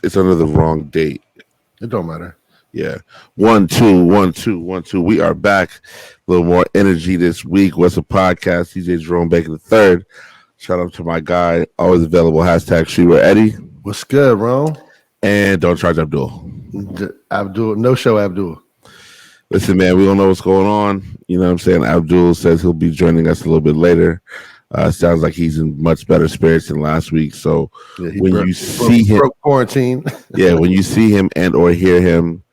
it's under the wrong date. It don't matter. Yeah. 1 2 1 2 1 2. We are back. A little more energy this week. What's a podcast? DJ Jerome Baker III. Shout out to my guy, always available. Hashtag Streetwear Eddie. What's good, Ron? And don't charge Abdul. Abdul, no show Abdul. Listen, man, we don't know what's going on. You know what I'm saying? Abdul says he'll be joining us a little bit later. Sounds like he's in much better spirits than last week. So when you see him, quarantine. Yeah, when you see him and or hear him,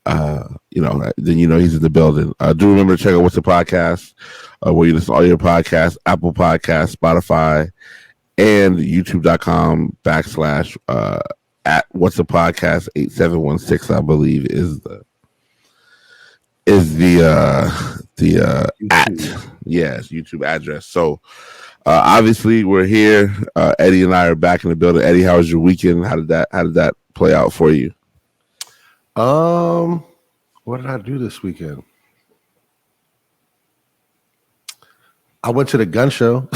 then you know he's in the building. Do remember to check out What's the Podcast, where you listen to all your podcasts, Apple Podcasts, Spotify, and YouTube.com / at What's the Podcast 8716, I believe is the YouTube address. So obviously we're here. Eddie and I are back in the building. Eddie, how was your weekend? How did that play out for you? What did I do this weekend? I went to the gun show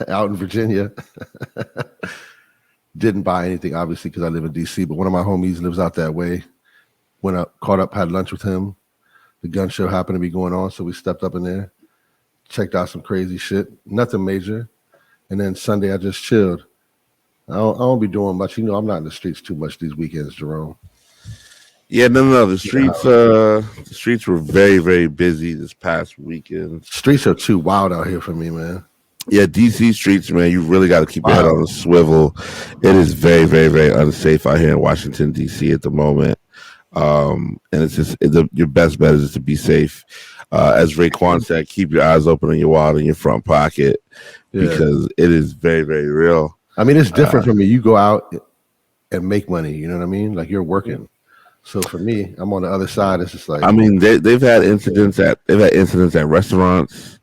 out in Virginia. Didn't buy anything, obviously, because I live in DC, but one of my homies lives out that way. Went up, caught up, had lunch with him. The gun show happened to be going on, so we stepped up in there, checked out some crazy shit, nothing major. And then Sunday, I just chilled. I don't be doing much. You know, I'm not in the streets too much these weekends, Jerome. Yeah, no. The streets were very, very busy this past weekend. Streets are too wild out here for me, man. Yeah, DC streets, man, you really got to keep your head on a swivel. It is very, very, very unsafe out here in Washington, D.C. at the moment. And it's just your best bet is just to be safe. As Raekwon said, keep your eyes open on your wallet in your front pocket because it is very, very real. I mean, it's different for me. You go out and make money. You know what I mean? Like you're working. So for me, I'm on the other side. It's just like I mean, they've had incidents at restaurants.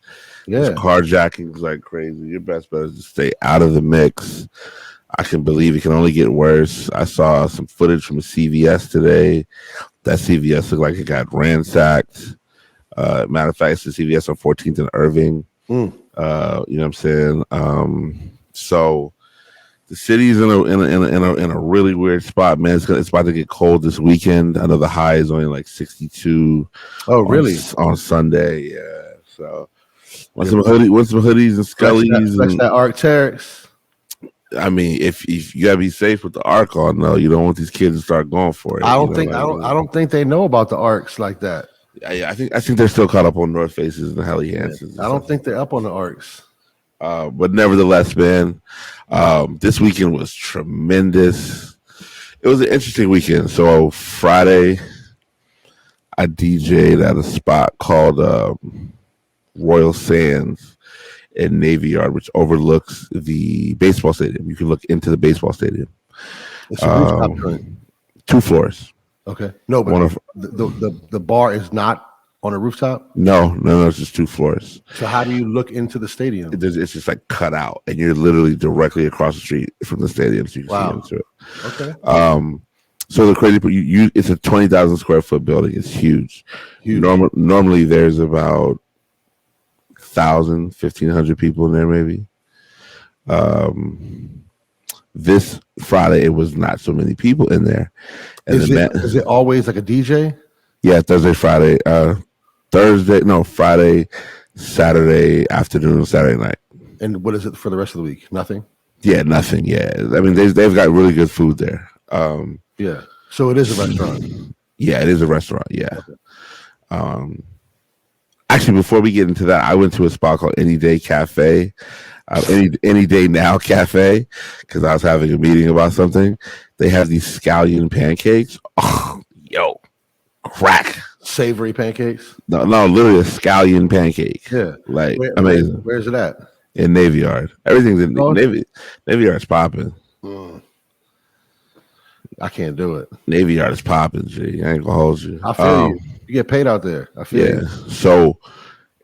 Yeah, carjackings like crazy. Your best bet is to stay out of the mix. I can believe it can only get worse. I saw some footage from a CVS today. That CVS looked like it got ransacked. Matter of fact, it's the CVS on 14th and Irving. You know what I'm saying? So the city's in a really weird spot, man. It's about to get cold this weekend. I know the high is only like 62. Oh, really? On Sunday, yeah. So want some hoodies and scullies and that Arc'teryx. I mean, if you gotta be safe with the arc on, though, you don't want these kids to start going for it. I don't think they know about the arcs like that. I think they're still caught up on North Faces and Helly Hansons. I don't think they're up on the arcs. But nevertheless, man, this weekend was tremendous. It was an interesting weekend. So Friday, I DJ'd at a spot called Royal Sands in Navy Yard, which overlooks the baseball stadium. You can look into the baseball stadium. It's a rooftop joint. 2 floors. Okay. No, but the bar is not on a rooftop? No, it's just 2 floors. So how do you look into the stadium? It's just like cut out, and you're literally directly across the street from the stadium, so you can see into it. Okay. So the crazy part, it's a 20,000 square foot building. It's huge. Normally there's about 1,500 people in there, maybe. This Friday, it was not so many people in there. And is it always like a DJ? Yeah, Friday, Saturday afternoon, Saturday night. And what is it for the rest of the week? Nothing? Yeah, nothing. Yeah, I mean they've got really good food there. Yeah, so it is a restaurant. Yeah, it is a restaurant. Yeah. Okay. Actually, before we get into that, I went to a spot called Any Day Cafe, Any Day Now Cafe, because I was having a meeting about something. They have these scallion pancakes. Oh, yo, crack. Savory pancakes? No, literally a scallion pancake. Yeah, like amazing. Where's it at? In Navy Yard. Everything's in Navy Yard's popping. I can't do it. Navy Yard is popping, G. I ain't gonna hold you. I feel you. You get paid out there. I feel you. So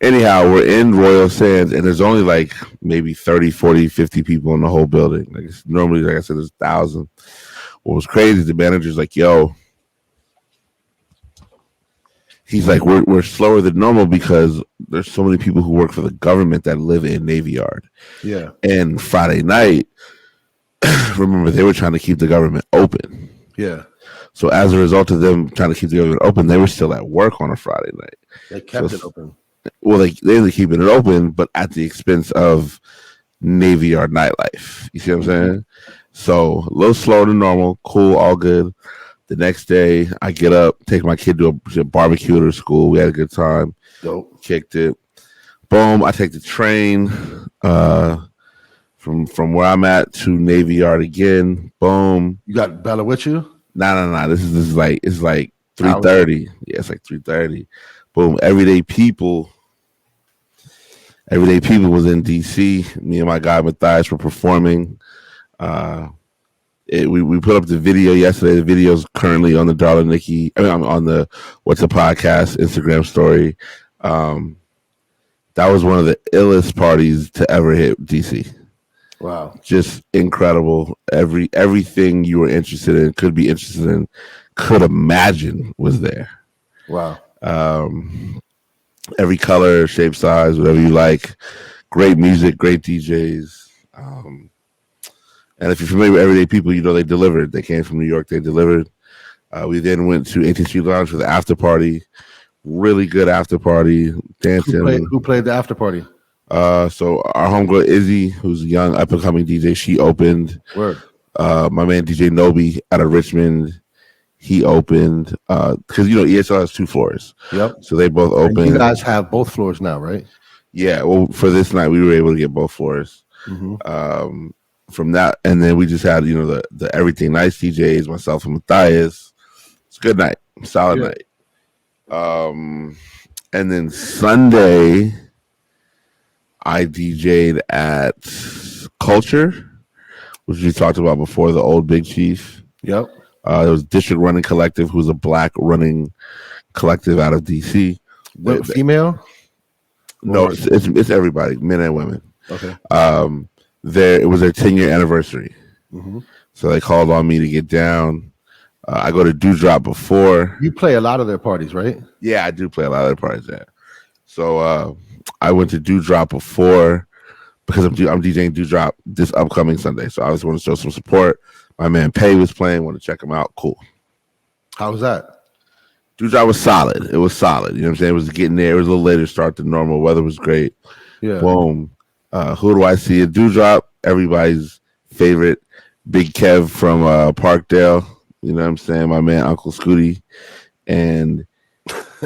anyhow, we're in Royal Sands, and there's only like maybe 30, 40, 50 people in the whole building. Like it's normally, like I said, there's 1,000. What was crazy, the manager's like, yo, he's like, we're slower than normal because there's so many people who work for the government that live in Navy Yard. Yeah. And Friday night, remember, they were trying to keep the government open. Yeah. So as a result of them trying to keep the oven open, they were still at work on a Friday night. They kept it open. Well, they ended up keeping it open, but at the expense of Navy Yard nightlife. You see what I'm saying? So a little slower than normal. Cool, all good. The next day, I get up, take my kid to a barbecue to school. We had a good time. Dope. Kicked it. Boom. I take the train from where I'm at to Navy Yard again. Boom. You got Bella with you? Nah. This is like 3:30. Yeah, it's like 3:30. Boom. Everyday People was in DC. Me and my guy Matthias were performing. We put up the video yesterday. The video is currently on the Darla Nikki. On the What's a Podcast Instagram story. That was one of the illest parties to ever hit DC. Wow. Just incredible. Everything you were interested in, could be interested in, could imagine was there. Wow. Every color, shape, size, whatever you like. Great music, great DJs. And if you're familiar with Everyday People, you know they delivered. They came from New York. They delivered. We then went to 18th Street Lounge for the after party. Really good after party. Dancing. Who played the after party? So our homegirl Izzy, who's a young up-and-coming DJ, she opened. Word. My man DJ Nobi out of Richmond, he opened. Because, ESL has 2 floors. Yep. So they both opened. And you guys have both floors now, right? Yeah. Well, for this night, we were able to get both floors. Mm-hmm. From that, and then we just had the Everything Nice DJs, myself and Matthias. It's a good night, solid night. And then Sunday, I DJ'd at Culture, which we talked about before, the old Big Chief. Yep. There was District Running Collective, who's a black running collective out of DC. Female? No, it's everybody, men and women. Okay. It was their 10-year anniversary. Mm-hmm. So they called on me to get down. I go to Dewdrop before. You play a lot of their parties, right? Yeah, I do play a lot of their parties there. So I went to Dewdrop before because I'm DJing Dewdrop this upcoming Sunday. So I just want to show some support. My man Pay was playing. Want to check him out. Cool. How was that? Dewdrop was solid. It was solid. You know what I'm saying? It was getting there. It was a little later start than normal. Weather was great. Yeah. Boom. Who do I see at Dewdrop? Everybody's favorite Big Kev from Parkdale. You know what I'm saying? My man Uncle Scooty. And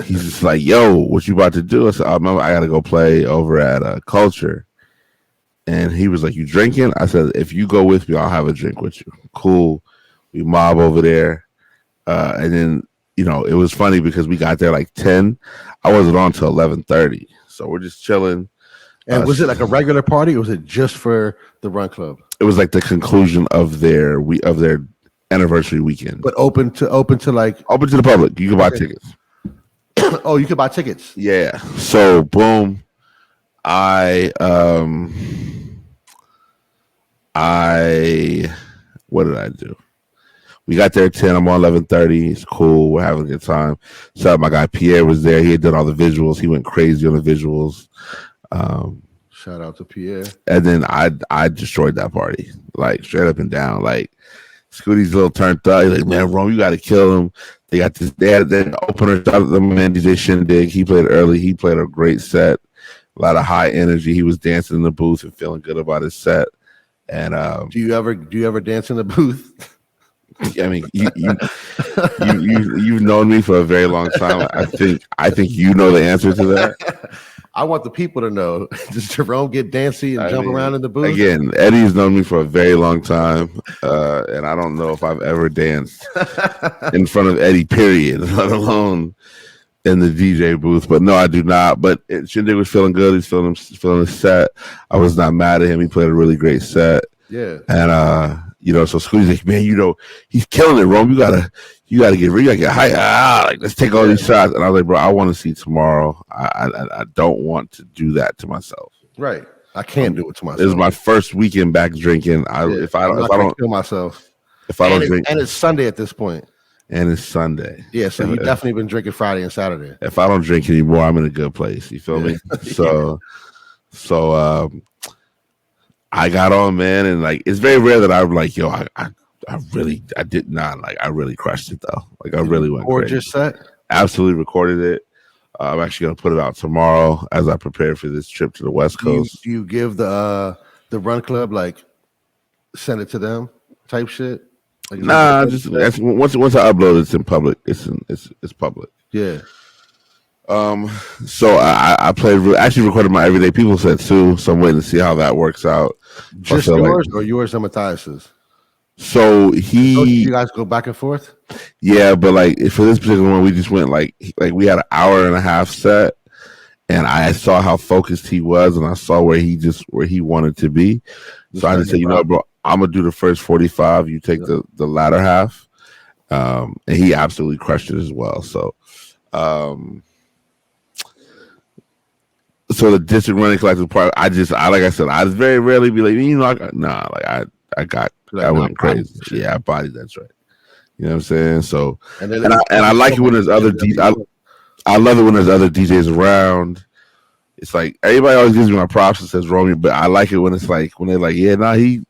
he's just like, yo, what you about to do? I said, I got to go play over at Culture. And he was like, you drinking? I said, if you go with me, I'll have a drink with you. Cool. We mob over there. And then, it was funny because we got there like 10. I wasn't on till 11:30. So we're just chilling. And was it like a regular party, or was it just for the Run Club? It was like the conclusion of their anniversary weekend. But open to the public. You can buy tickets. Oh, you could buy tickets. Yeah. So boom. What did I do? We got there at 10. I'm on 11:30. It's cool. We're having a good time. So my guy Pierre was there. He had done all the visuals. He went crazy on the visuals. Shout out to Pierre. And then I destroyed that party, like straight up and down. Like Scooty's a little turned up. He's like, man, Rome, you got to kill him. They got this. They had the opener. The man DJ Shindig. He played early. He played a great set. A lot of high energy. He was dancing in the booth and feeling good about his set. And do you ever dance in the booth? I mean, you've known me for a very long time. I think you know the answer to that. I want the people to know. Does Jerome get dancy and jump around in the booth? Again, Eddie's known me for a very long time, and I don't know if I've ever danced in front of Eddie, period, let alone in the DJ booth. But no, I do not. But Shindig was feeling good. He's feeling his set. I was not mad at him. He played a really great set. Yeah. And so Scooty's like, man, he's killing it, Rome. You gotta get high. Like, let's take all these shots. And I was like, bro, I want to see tomorrow. I don't want to do that to myself. Right. I can't do it to myself. This is my first weekend back drinking. If I don't kill myself. If I don't drink, and it's Sunday at this point. And it's Sunday. Yeah, so you definitely been drinking Friday and Saturday. If I don't drink anymore, I'm in a good place. You feel me? So I got on, man, and like it's very rare that I'm like, yo, I I did not like. I really crushed it though. Like I really went crazy. Gorgeous set. Absolutely recorded it. I'm actually gonna put it out tomorrow as I prepare for this trip to the West Coast. Do you give the Run Club like send it to them type shit? Like, nah, just once I upload it's in public. It's public. Yeah. So I actually recorded my Everyday People set too. So I'm waiting to see how that works out. Just yours or yours and Matthias's? So you guys go back and forth? Yeah, but like for this particular one, we just went like we had an hour and a half set, and I saw how focused he was, and I saw where he wanted to be. So I just said, bro, I'm gonna do the first 45. You take the latter half, and he absolutely crushed it as well. So, so the district running collective part, I like I said, I very rarely be like, I went crazy. Yeah, I bodied. That's right. You know what I'm saying? So, and I like it when there's other DJs. I love it when there's other DJs around. It's like everybody always gives me my props and says Romeo, but I like it when it's like when they're like, yeah, the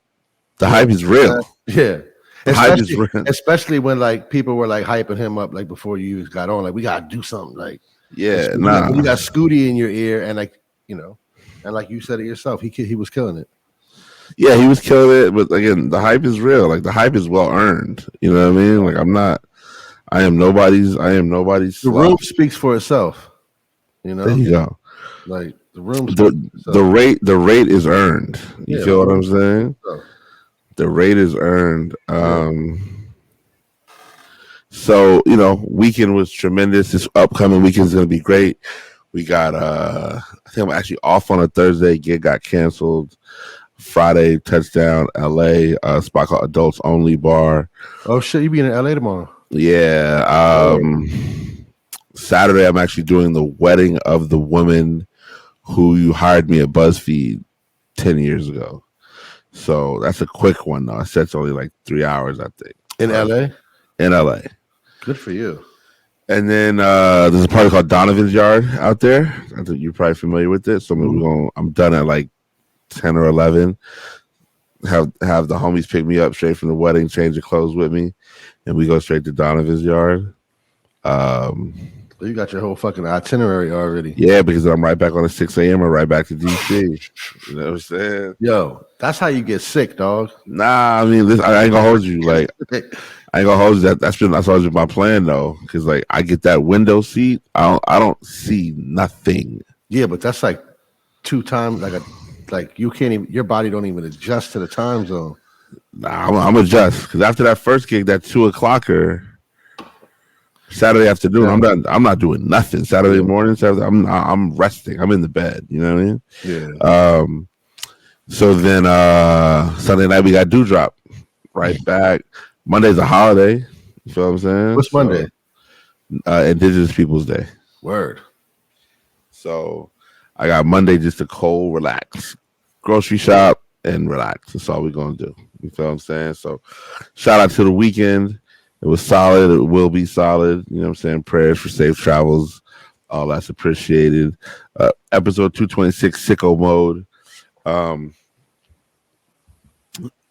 hype is real. Yeah. Especially when like people were like hyping him up like before you got on, like we gotta do something. Like yeah, when you got Scooty in your ear and like and like you said it yourself, he was killing it. Yeah, he was killing it, but again, the hype is real. Like the hype is well earned. You know what I mean? Like I am nobody's. The room speaks for itself. There you go. Like the room. The rate is earned. You feel what I'm saying? The rate is earned. So weekend was tremendous. This upcoming weekend is going to be great. We got I think I'm actually off on a Thursday. Gig got canceled. Friday, touchdown, LA, spot called Adults Only Bar. Oh shit, you be in LA tomorrow? Yeah. Saturday, I'm actually doing the wedding of the woman who you hired me at BuzzFeed 10 years ago. So that's a quick one though. I said it's only like 3 hours, I think. In LA? In LA. Good for you. And then there's a party called Donovan's Yard out there. I think you're probably familiar with it. So I'm done at like 10 or 11. Have the homies pick me up straight from the wedding, change the clothes with me, and we go straight to Donovan's Yard. You got your whole fucking itinerary already. Yeah, because I'm right back on at 6 a.m. or right back to DC. You know what I'm saying? Yo, that's how you get sick, dog. Nah, I mean, I ain't gonna hold you. Like, I ain't gonna hold you. That's always been my plan though, because like I get that window seat. I don't see nothing. Yeah, but that's like 2 times like you can't even. Your body don't even adjust to the time zone. Nah, I'm adjust because after that first gig, that 2 o'clocker. Saturday afternoon, I'm not doing nothing. Saturday morning, I'm resting. I'm in the bed. You know what I mean? Yeah. So then Sunday night we got Dewdrop. Right back. Monday's a holiday. You feel what I'm saying? What's Monday? Indigenous Peoples Day. Word. So I got Monday just to cold relax, grocery shop and relax. That's all we're gonna do. You feel what I'm saying? So shout out to the weekend. It was solid. It will be solid. You know what I'm saying? Prayers for safe travels. All that's appreciated. Episode 226, Sicko Mode.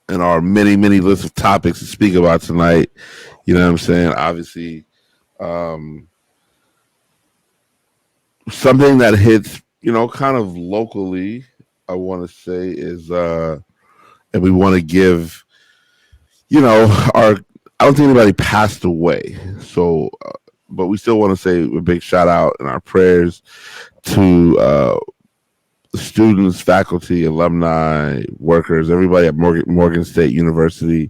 And our many, many list of topics to speak about tonight. You know what I'm saying? Obviously, something that hits, kind of locally, I want to say is, and we want to give, I don't think anybody passed away. So, but we still want to say a big shout out in our prayers to students, faculty, alumni, workers, everybody at Morgan State University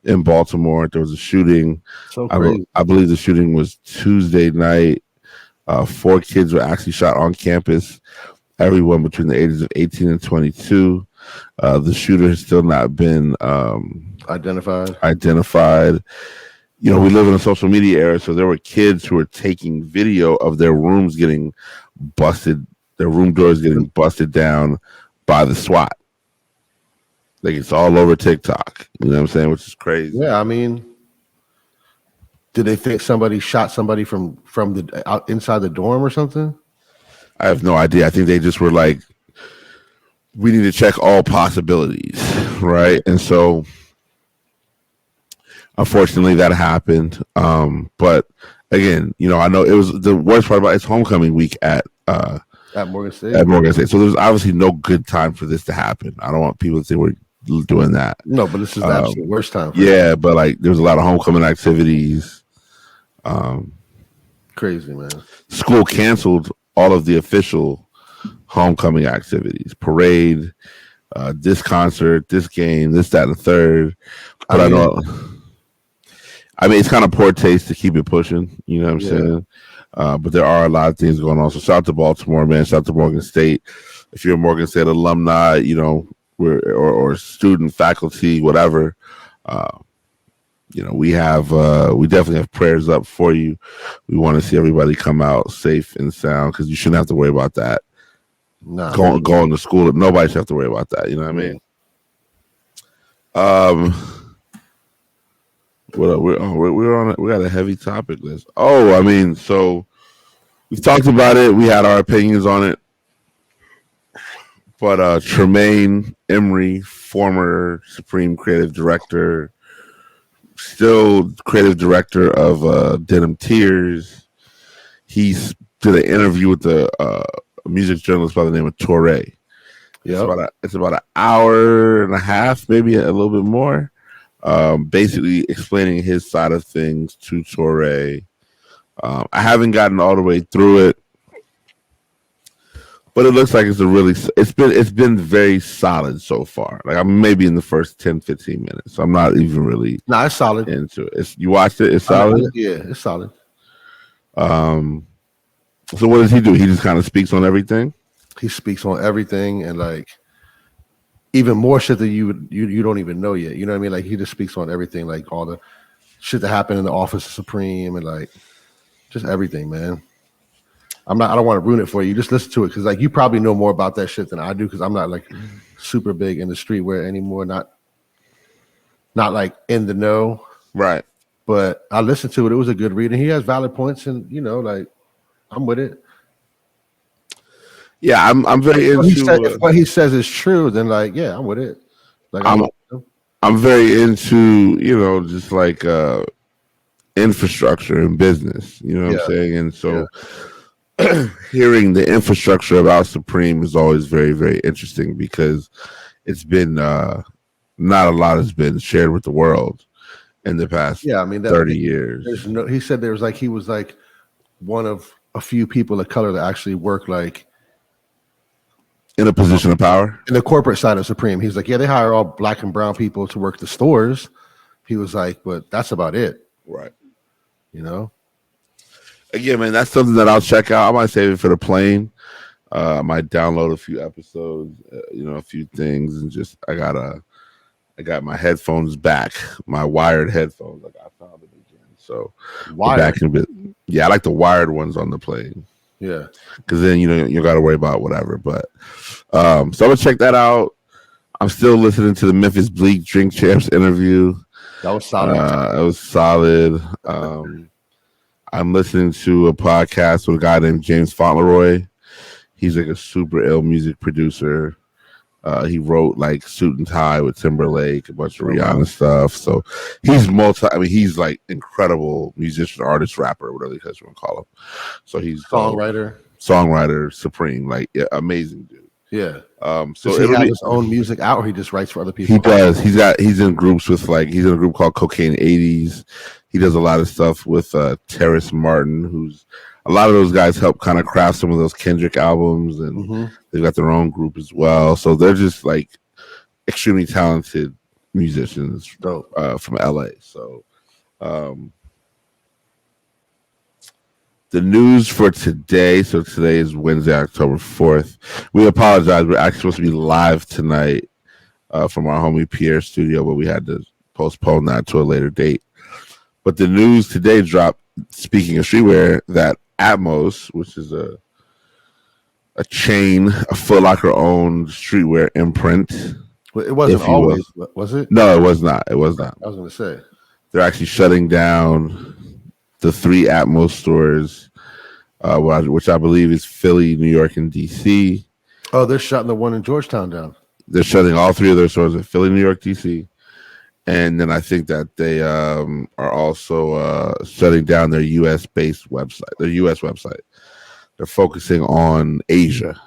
in Baltimore. There was a shooting. So I believe the shooting was Tuesday night. 4 kids were actually shot on campus. Everyone between the ages of 18 and 22. The shooter has still not been identified. We live in a social media era, so there were kids who were taking video of their rooms getting busted, their room doors getting busted down by the SWAT. Like it's all over TikTok. You know what I'm saying? Which is crazy. Yeah, I mean, did they think somebody shot somebody from the out inside the dorm or something? I have no idea. I think they just were like, we need to check all possibilities, right? And so unfortunately, that happened. But again, I know it was the worst part about it's homecoming week at Morgan State. At Morgan State, so there's obviously no good time for this to happen. I don't want people to say we're doing that. No, but this is the absolute worst time. Yeah, but like there's a lot of homecoming activities. Crazy, man. School canceled all of the official homecoming activities, parade, this concert, this game, this, that, and the third. But I mean, it's kind of poor taste to keep it pushing. You know what I'm saying? But there are a lot of things going on. So shout out to Baltimore, man. Shout out to Morgan State. If you're a Morgan State alumni, or student, faculty, whatever, we definitely have prayers up for you. We want to see everybody come out safe and sound because you shouldn't have to worry about that. No, going to school, nobody should have to worry about that. You know what I mean? We got a heavy topic list. Oh, I mean, so we've talked about it. We had our opinions on it. But Tremaine Emory, former Supreme Creative Director, still creative director of Denim Tears, he did an interview with a music journalist by the name of Torre. Yeah, it's about an hour and a half, maybe a little bit more. Basically explaining his side of things to Torre. I haven't gotten all the way through it, but it looks like it's been very solid so far. Like I'm maybe in the first 10-15 minutes. So I'm not even really it's solid into it. You watched it? It's solid? Yeah, it's solid. So what does he do? He just kind of speaks on everything? He speaks on everything and like even more shit that you don't even know yet. You know what I mean? Like he just speaks on everything, like all the shit that happened in the office of Supreme and like just everything, man. I don't want to ruin it for you. Just listen to it because like you probably know more about that shit than I do because I'm not like super big in the streetwear anymore. Not like in the know. Right. But I listened to it. It was a good read. And he has valid points and like I'm with it. Yeah, I'm very into if what he says is true, then like, yeah, I'm with it. Like I'm very into, just like infrastructure and business. You know what I'm saying? And so hearing the infrastructure about Supreme is always very, very interesting because it's been not a lot has been shared with the world in the past 30 years. He said he was like one of a few people of color that actually work like in a position of power in the corporate side of Supreme. He's like, yeah, they hire all black and brown people to work the stores. He was like, but that's about it. Right. Again, man, that's something that I'll check out. I might save it for the plane. I might download a few episodes, a few things, and just I got my headphones back, my wired headphones. Like I found them again. So back in a bit. Yeah, I like the wired ones on the plane. Yeah, because then you got to worry about whatever. But so I'm gonna check that out. I'm still listening to the Memphis Bleak Drink Champs interview. That was solid. It was solid. I'm listening to a podcast with a guy named James Fauntleroy. He's like a super ill music producer. He wrote like Suit and Tie with Timberlake, a bunch of Rihanna stuff. So he's he's like incredible musician, artist, rapper, whatever you guys want to call him. So he's songwriter, supreme, like amazing dude. Yeah. So does he have his own music out, or he just writes for other people? He does. He's in groups with he's in a group called Cocaine 80s. He does a lot of stuff with Terrace Martin, who's a lot of those guys help kind of craft some of those Kendrick albums, and they've got their own group as well. So they're just like extremely talented musicians from LA. So the news for today. So today is Wednesday, October 4th. We apologize. We're actually supposed to be live tonight from our homie Pierre's studio, but we had to postpone that to a later date. But the news today dropped, speaking of streetwear, that Atmos, which is a chain, a Foot Locker owned streetwear imprint. Well, it wasn't always, was it? No, it was not. It was not. I was going to say. They're actually shutting down the 3 Atmos stores, which I believe is Philly, New York, and DC. Oh, they're shutting the one in Georgetown down. They're shutting all 3 of their stores in Philly, New York, DC, And then I think that they are also shutting down their U.S. based website, their U.S. website. They're focusing on Asia.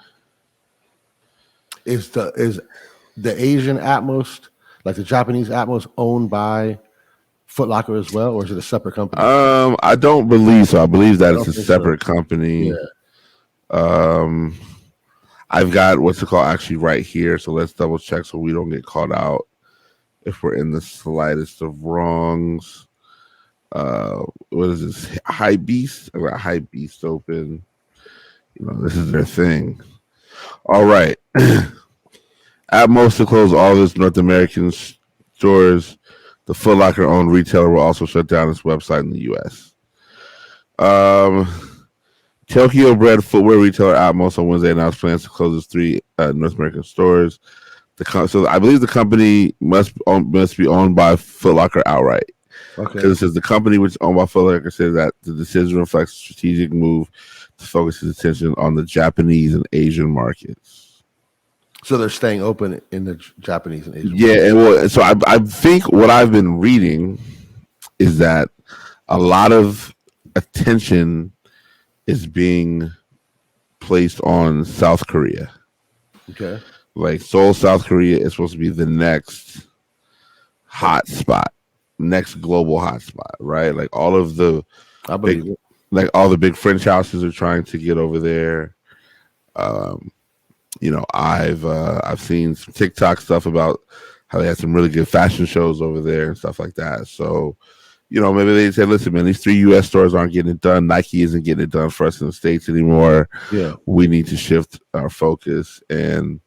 Is the Asian Atmos, like the Japanese Atmos, owned by Foot Locker as well, or is it a separate company? I don't believe so. I believe that it's a separate company. Yeah. I've got what's it called actually right here, so let's double check so we don't get caught out if we're in the slightest of wrongs. What is this? High Beast? I got High Beast open. You know, this is their thing. All right. Atmos to close all of its North American stores. The Foot Locker owned retailer will also shut down its website in the U.S. Tokyo bred footwear retailer Atmos on Wednesday announced plans to close its 3 North American stores. So I believe the company must be owned by Foot Locker outright. Okay. Because it says the company which is owned by Foot Locker said that the decision reflects a strategic move to focus its attention on the Japanese and Asian markets. So they're staying open in the Japanese and Asian markets. Yeah, and well, so I think what I've been reading is that a lot of attention is being placed on South Korea. Okay. Like Seoul, South Korea is supposed to be the next hot spot, next global hot spot, right? Like all of the all the big French houses are trying to get over there. You know, I've seen some TikTok stuff about how they had some really good fashion shows over there and stuff like that. So, you know, maybe they said, listen, man, these 3 U.S. stores aren't getting it done. Nike isn't getting it done for us in the States anymore. Yeah. We need to shift our focus, and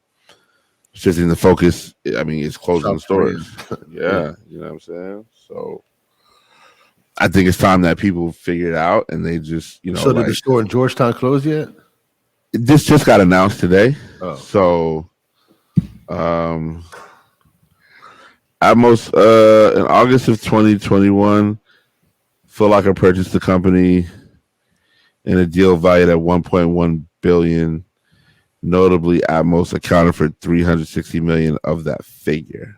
shifting the focus, I mean, it's closing the stores. Yeah, you know what I'm saying? So I think it's time that people figure it out and they just, you know. So did the store in Georgetown close yet? This just got announced today. Oh. So Atmos, in August of 2021, Foot Locker purchased the company in a deal valued at $1.1 billion. Notably, Atmos accounted for $360 million of that figure.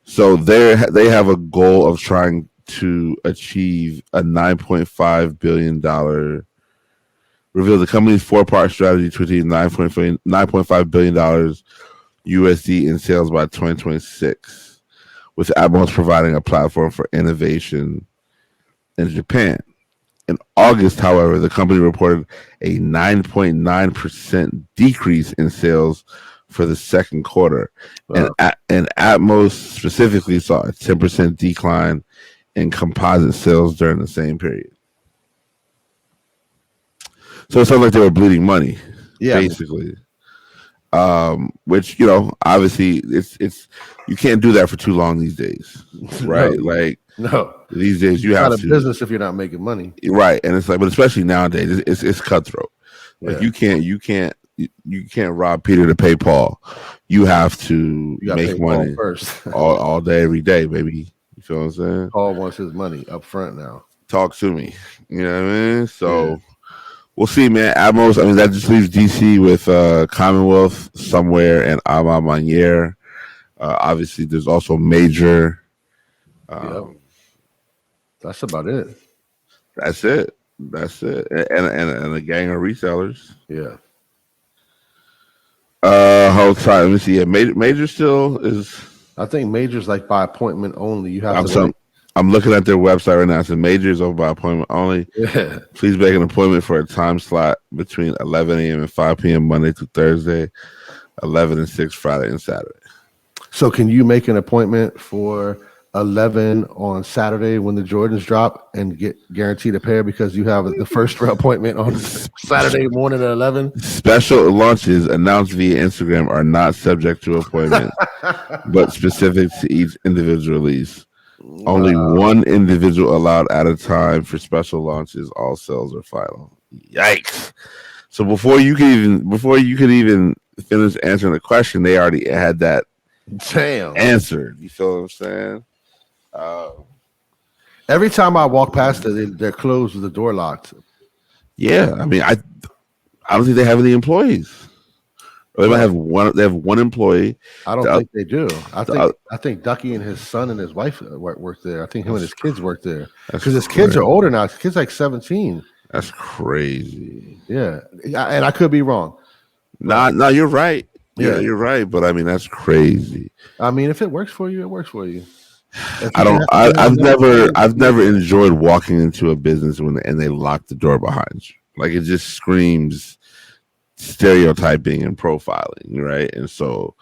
So they have a goal of trying to achieve a $9.5 billion. Reveal the company's 4-part strategy to achieve $9.5 billion USD in sales by 2026, with Atmos providing a platform for innovation in Japan. In August, however, the company reported a 9.9% decrease in sales for the second quarter. Wow. And Atmos specifically saw a 10% decline in composite sales during the same period. So it sounds like they were bleeding money, basically. Which, you know, obviously it's you can't do that for too long these days, right? No. Like, no, these days you have to. It's not a business if you're not making money, right? And it's like, but especially nowadays, it's cutthroat. Like you can't rob Peter to pay Paul. You have to make money first, all day, every day, baby. You feel what I'm saying? Paul wants his money up front now. Talk to me. You know what I mean? So. We'll see, man. Atmos, I mean, that just leaves DC with Commonwealth somewhere and Ama Manier. Obviously, there's also Major. That's about it. That's it. And a gang of resellers. Yeah. Hold tight. Let me see. Yeah, Major still is. I think Major's like by appointment only. You have to. I'm looking at their website right now. It says Major is open by appointment only. Yeah. Please make an appointment for a time slot between 11 a.m. and 5 p.m. Monday through Thursday, 11 and 6 Friday and Saturday. So can you make an appointment for 11 on Saturday when the Jordans drop and get guaranteed a pair because you have the first appointment on Saturday morning at 11? Special launches announced via Instagram are not subject to appointment, but specific to each individual release. Only one individual allowed at a time for special launches. All sales are final. Yikes! So before you could even finish answering the question, they already had that answered. You feel what I'm saying? Every time I walk past it, they're closed with the door locked. Yeah, I mean, I don't think they have any employees. Or they might have one. They have one employee. I don't think they do. I think Ducky and his son and his wife work there. I think him and his kids work there because his kids are older now. His kid's like 17. That's crazy. Yeah, and I could be wrong. No, you're right. Yeah, you're right. But I mean, that's crazy. I mean, if it works for you, it works for you. I've never enjoyed walking into a business and they lock the door behind you. Like it just screams stereotyping and profiling, right? And so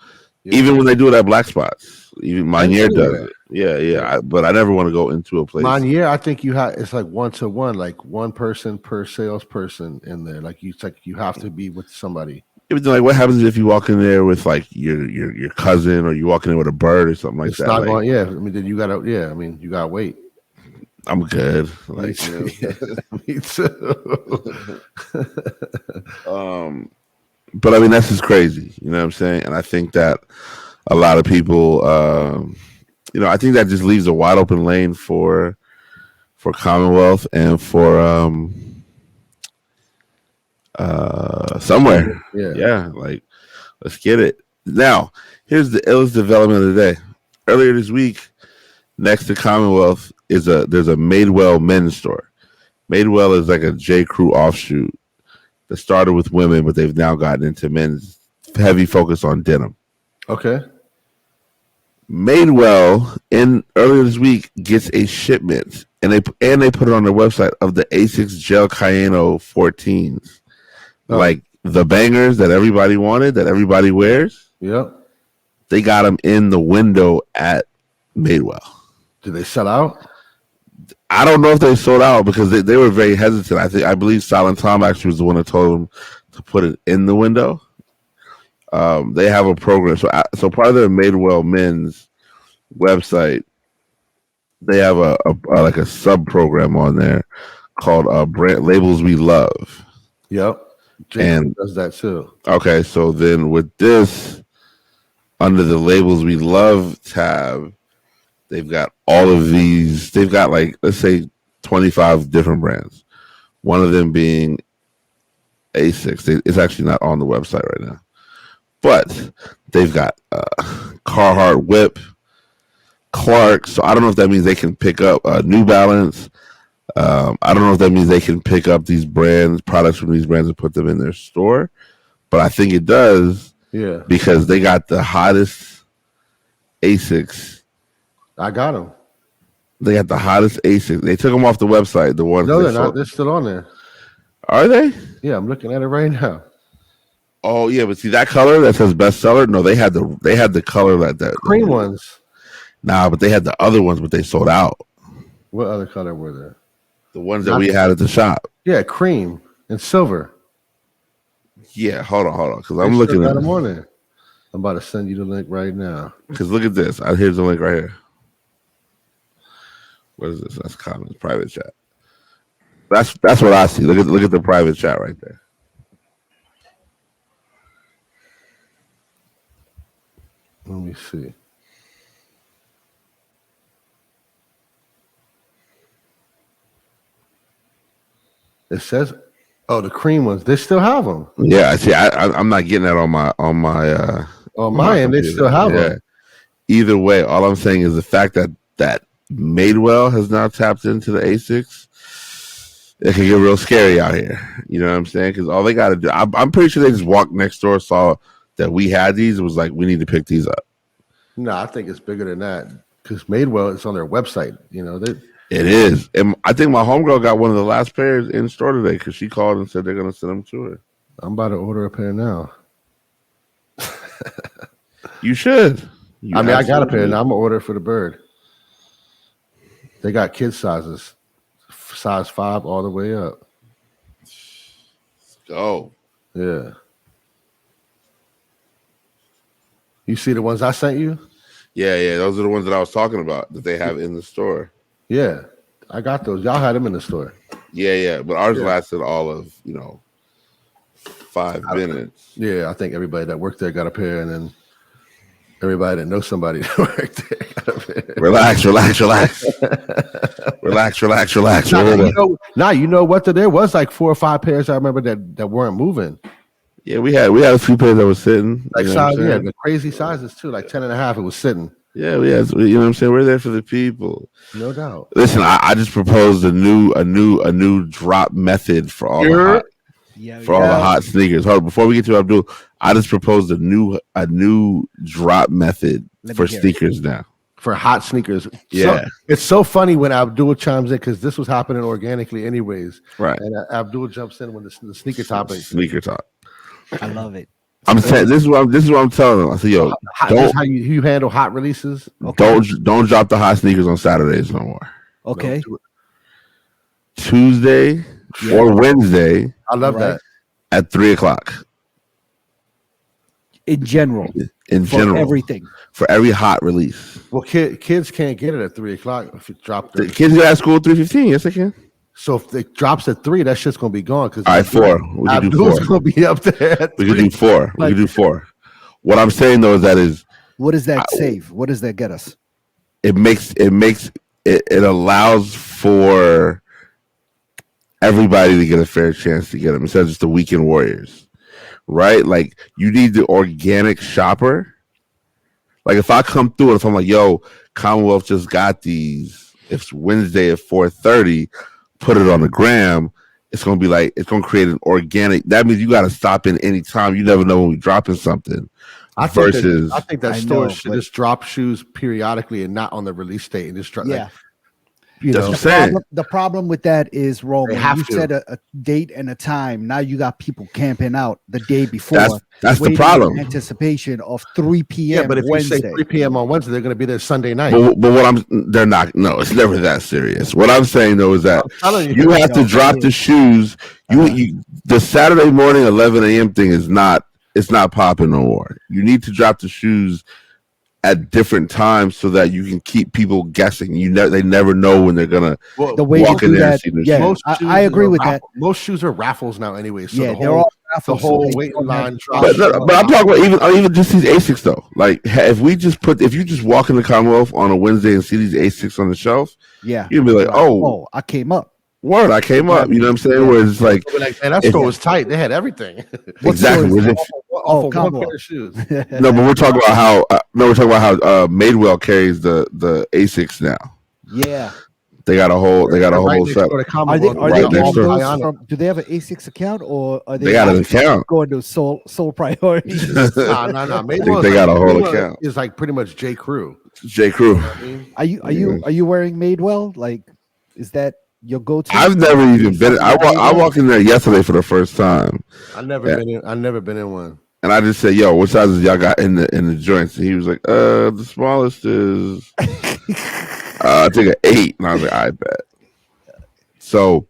even when they do it at black spots, even Monier does it. Yeah. But I never want to go into a place. Monier, I think it's like 1-to-1, like one person per salesperson in there. Like you have to be with somebody. Like, what happens if you walk in there with like your cousin, or you walk in there with a bird or something like that? It's not going. Yeah, I mean, then you gotta. Yeah, I mean, you gotta wait. I'm good. Like, me too. But I mean, that's just crazy. You know what I'm saying? And I think that a lot of people, I think that just leaves a wide open lane for Commonwealth and for somewhere. Yeah. Like, let's get it. Now, here's the illest development of the day. Earlier this week, next to Commonwealth there's a Madewell men's store. Madewell is like a J. Crew offshoot that started with women, but they've now gotten into men's heavy focus on denim. Okay. Madewell earlier this week gets a shipment, and they put it on their website of the Asics Gel Cayeno 14s. Like the bangers that everybody wanted, that everybody wears. Yep. They got them in the window at Madewell. Did they sell out? I don't know if they sold out because they were very hesitant. I believe Silent Tom actually was the one that told them to put it in the window. They have a program. So part of their Madewell men's website, they have a sub program on there called brand labels we love. Yep. Jason does that too. Okay, so then with this, under the labels we love tab, they've got all of these. They've got like, let's say 25 different brands. One of them being Asics. It's actually not on the website right now. But they've got Carhartt Whip, Clark. So I don't know if that means they can pick up New Balance. I don't know if that means they can pick up these products from these brands and put them in their store. But I think it does. Yeah. Because they got the hottest Asics. I got them. They got the hottest Asics. They took them off the website. The ones. No, they're not. They're still on there. Are they? Yeah, I'm looking at it right now. Oh yeah, but see that color that says bestseller? No, they had the color that cream ones. Nah, but they had the other ones, but they sold out. What other color were there? The ones that we had at the shop. Yeah, cream and silver. Yeah, hold on, because I'm looking at them on there. I'm about to send you the link right now. Because look at this. Here's the link right here. What is this? That's comments, private chat. That's what I see. Look at the private chat right there. Let me see. It says, "Oh, the cream ones. They still have them." Yeah, see, I'm not getting that on my on my end. They still have them. Either way, all I'm saying is the fact that Madewell has now tapped into the Asics. It can get real scary out here. You know what I'm saying? Because all they got to do, I'm pretty sure they just walked next door, saw that we had these, and was like, we need to pick these up. No, I think it's bigger than that. Because Madewell, it's on their website. You know, it is. And I think my homegirl got one of the last pairs in store today because she called and said they're going to send them to her. I'm about to order a pair now. You should. I got a pair now. I'm going to order it for the bird. They got kid sizes. Size 5 all the way up. Let's go. Yeah. You see the ones I sent you? Yeah. Those are the ones that I was talking about that they have in the store. Yeah. I got those. Y'all had them in the store. Yeah. But ours lasted all of, 5 minutes. Yeah, I think everybody that worked there got a pair, and then everybody that knows somebody that worked there got a pair. Relax. relax. Now, you know what? There was like 4 or 5 pairs I remember that weren't moving. Yeah, we had a few pairs that was sitting. Like You know what I'm size, yeah, saying? the crazy sizes too, like 10.5. It was sitting. Yeah, we had. You know what I'm saying? We're there for the people. No doubt. Listen, I just proposed a new drop method for all the You're hot sneakers. Hold on, before we get to Abdul, I just proposed a new drop method for sneakers now. For hot sneakers. Yeah. So, it's so funny when Abdul chimes in because this was happening organically anyways. Right. And Abdul jumps in when the sneaker topic. Sneaker talk. I love it. I'm saying this is what I'm telling them. I said, yo, this is how you handle hot releases. Okay. Don't drop the hot sneakers on Saturdays no more. Okay. Tuesday or Wednesday. I love that. At 3:00. In general. For everything. For every hot release. Well, kids can't get it at 3:00 if it dropped. The kids get out of school at 3:15. Yes, they can. So if it drops at 3, that shit's gonna be gone. Because all right, 4. We can do 4. Gonna be up there. We can do 4. We can do 4. What I'm saying though is what does that save? What does that get us? It allows for everybody to get a fair chance to get them instead of just the weekend warriors, right? Like you need the organic shopper. Like if I come through and if I'm like, yo, Commonwealth just got these. It's Wednesday at 4:30. Put it on the gram. It's gonna be like it's gonna create an organic. That means you got to stop in any time. You never know when we're dropping something. I think that stores should just drop shoes periodically and not on the release date and just drop. Yeah. Like, you know, the problem with that is, Roman, you said a date and a time. Now you got people camping out the day before. That's the problem. Anticipation of 3 p.m. Yeah, but if Wednesday. you say 3 p.m. on Wednesday, they're going to be there Sunday night. But they're not. No, it's never that serious. What I'm saying though is that you have to drop the shoes. The Saturday morning 11 a.m. thing is not. It's not popping no more. You need to drop the shoes at different times so that you can keep people guessing. They never know when they're gonna walk in there and see the shoes. I agree with that. Most shoes are raffles now, anyway. So they're all raffles. The whole waiting line. But I'm talking about even just these Asics though. Like if you just walk in the Commonwealth on a Wednesday and see these Asics on the shelf, you'd be like, oh, I came up. Word, I came up. You know what I'm saying? Where it's like, man, that store was tight. They had everything. Exactly. One pair of shoes. No, but we're talking about how Madewell carries the Asics now. Yeah. They got a whole set. Are they all those do they have an Asics account or are they got an account going to sole priorities? No. They got a whole account. It's like pretty much J. Crew. Are you wearing Madewell? Like, is that your go-to? I've never even been. I walked in there yesterday for the first time. I've never been in one. And I just said, "Yo, what sizes y'all got in the joints?" And he was like, the smallest is I think an 8." And I was like, "I bet." So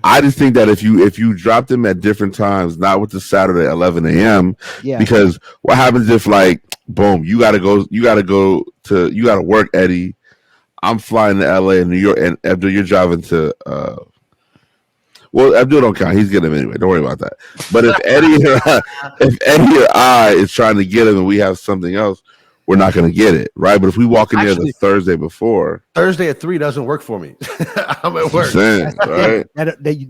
I just think that if you drop them at different times, not with the Saturday 11 a.m. Because what happens if like boom, you gotta work, Eddie. I'm flying to LA and New York, and Abdul, you're driving to. Well, Abdul don't count. He's getting him anyway. Don't worry about that. But if Eddie or I is trying to get him, and we have something else, we're not going to get it, right? But if we walk in there the Thursday before, Thursday at 3 doesn't work for me. I'm at work. Right?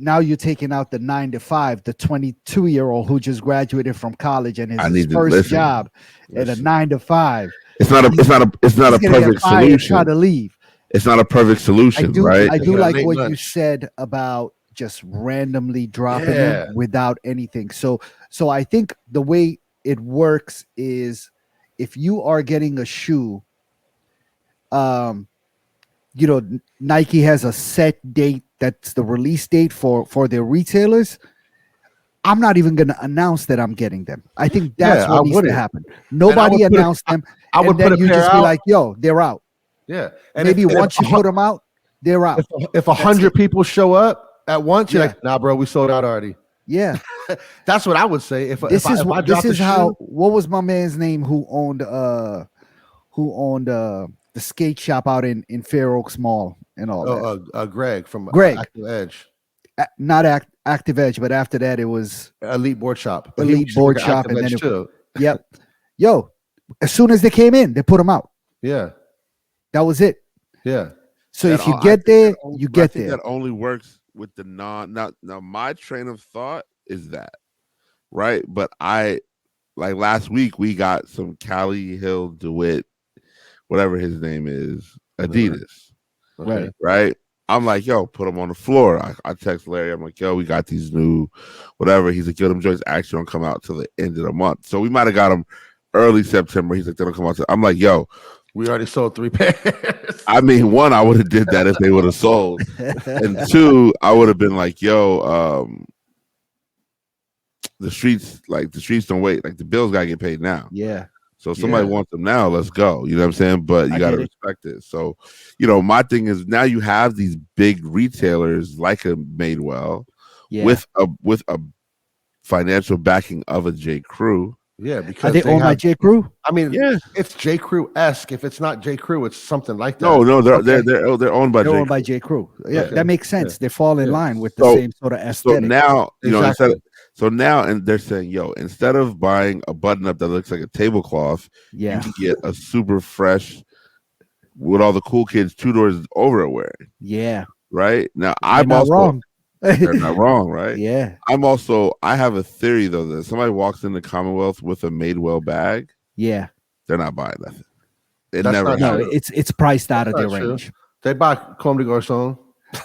Now you're taking out the 9 to 5, the 22-year-old who just graduated from college and his first job at a 9 to 5. It's not a perfect solution. Try to leave. It's not a perfect solution, right? I do like what you said about just randomly dropping it without anything. So I think the way it works is if you are getting a shoe, Nike has a set date that's the release date for their retailers. I'm not even going to announce that I'm getting them. I think that's what needs to happen. Nobody announced them. I would put you just be like, yo, they're out. Yeah. And maybe once you put them out, they're out. If 100 people show up at once, you're like, nah, bro, we sold out already. Yeah. That's what I would say. What was my man's name who owned the skate shop out in Fair Oaks Mall and all that? Greg from Active Edge. Not Active Edge, but after that it was Elite Board Shop. And then yep. Yo, as soon as they came in, they put them out. Yeah. That was it. Yeah. So if you get there, you get there. That only works with the now my train of thought is that right? But like last week we got some Cali Hill DeWitt, whatever his name is, Adidas, right? I'm like, yo, put them on the floor. I text Larry. I'm like, yo, we got these new, whatever. He's like, yo, them joints actually don't come out till the end of the month. So we might have got them early September. He's like, they don't come out. I'm like, yo, we already sold 3 pairs. I mean, one, I would have did that if they would have sold, and two, I would have been like, yo, the streets don't wait. Like the bills gotta get paid now. Yeah. So if somebody wants them now, let's go. You know what I'm saying? But you got to respect it. So, my thing is now you have these big retailers like a Madewell with a financial backing of a J. Crew. Yeah, because are they owned by J. Crew? I mean, it's J. Crew-esque. If it's not J. Crew, it's something like that. No, they're owned by they're owned by J. Crew. Yeah, that makes sense. They fall in line with the same sort of aesthetic. So now, and they're saying, yo, instead of buying a button up that looks like a tablecloth, you can get a super fresh what all the cool kids 2 doors over are wearing. Yeah. Right? Now I'm not wrong. They're not wrong, right? Yeah. I have a theory though that somebody walks into Commonwealth with a Madewell bag. Yeah. They're not buying nothing. It's priced out of their range. They buy Comme des Garçons.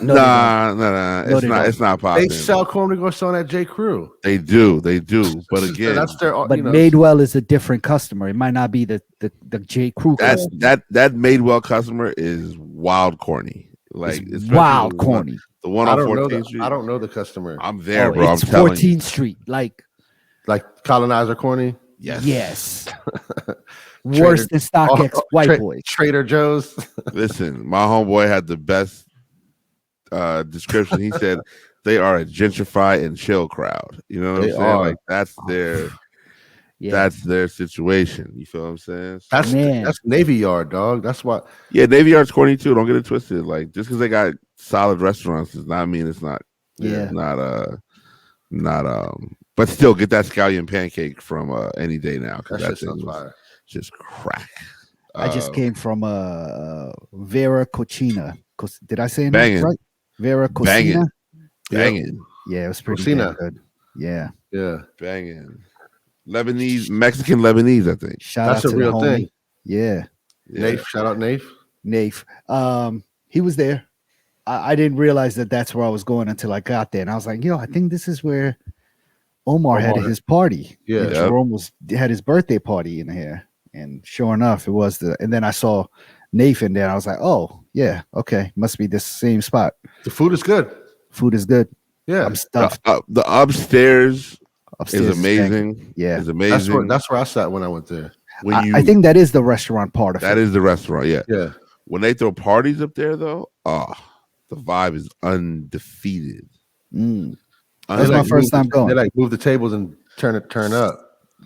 No. It's not popping. They sell Comme des Garçons at J. Crew. They do. But again, that's their. But Madewell is a different customer. It might not be the J. Crew. That Madewell customer is wild corny. Like it's wild corny. The one on 14th Street. I don't know the customer. I'm there, bro. It's 14th Street, like colonizer corny. Yes. Worse than StockX white boy. Trader Joe's. Listen, my homeboy had the best description. He said they are a gentrify and chill crowd. You know what I'm saying? Like that's their situation. You feel what I'm saying? That's Navy Yard, dog. That's why. Yeah, Navy Yard's corny too. Don't get it twisted. Like just because they got solid restaurants does not mean it's not. But still, get that scallion pancake from any day now because that's just crack. I just came from Vera Cucina. Did I say it right? Vera Cucina. Banging. Yeah, it was pretty good. Yeah. Banging. Mexican Lebanese, I think. That's a real thing. Yeah. Nafe, shout out Nafe. He was there. I didn't realize that's where I was going until I got there. And I was like, I think this is where Omar had his party. Yeah. Jeromes had his birthday party in here. And sure enough, it was and then I saw Nathan there. And I was like, oh, yeah, okay. Must be the same spot. The food is good. Yeah. I'm stuffed. The upstairs is amazing. Yeah. It's amazing. That's where I sat when I went there. I think that is the restaurant part of it. That is the restaurant, yeah. Yeah. When they throw parties up there, though, the vibe is undefeated. That's my first time going. They move the tables and turn up.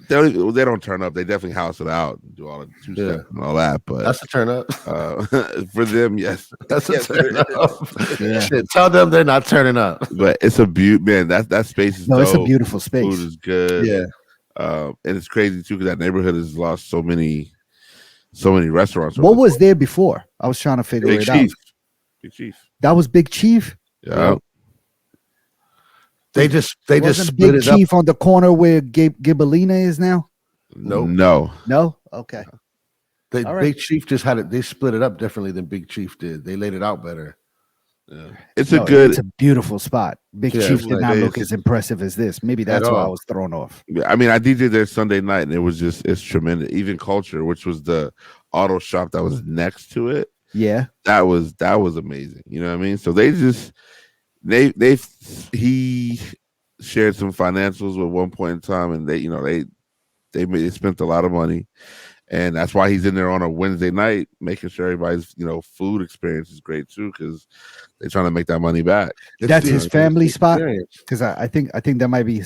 They don't turn up. They definitely house it out and do all the two-step and all that. But that's a turn up for them. Yes, that's a turn up. Shit, tell them they're not turning up. But it's a beaut, man. That space is dope. It's a beautiful space. Food is good. Yeah, and it's crazy too because that neighborhood has lost so many restaurants. What was there before? I was trying to figure it out. Big Chief. That was Big Chief. Yeah. They just split Big it Chief up. on the corner where Gibellina is now. No. Okay. Big Chief just had it. They split it up differently than Big Chief did. They laid it out better. Yeah. It's a beautiful spot. Big Chief did not look as impressive as this. Maybe that's why I was thrown off. I mean, I DJed there Sunday night, and it's tremendous. Even Culture, which was the auto shop that was next to it. Yeah, that was amazing. You know what I mean? So he shared some financials at one point in time, and they spent a lot of money, and that's why he's in there on a Wednesday night making sure everybody's food experience is great too, because they're trying to make that money back. That's his family spot, because I think that might be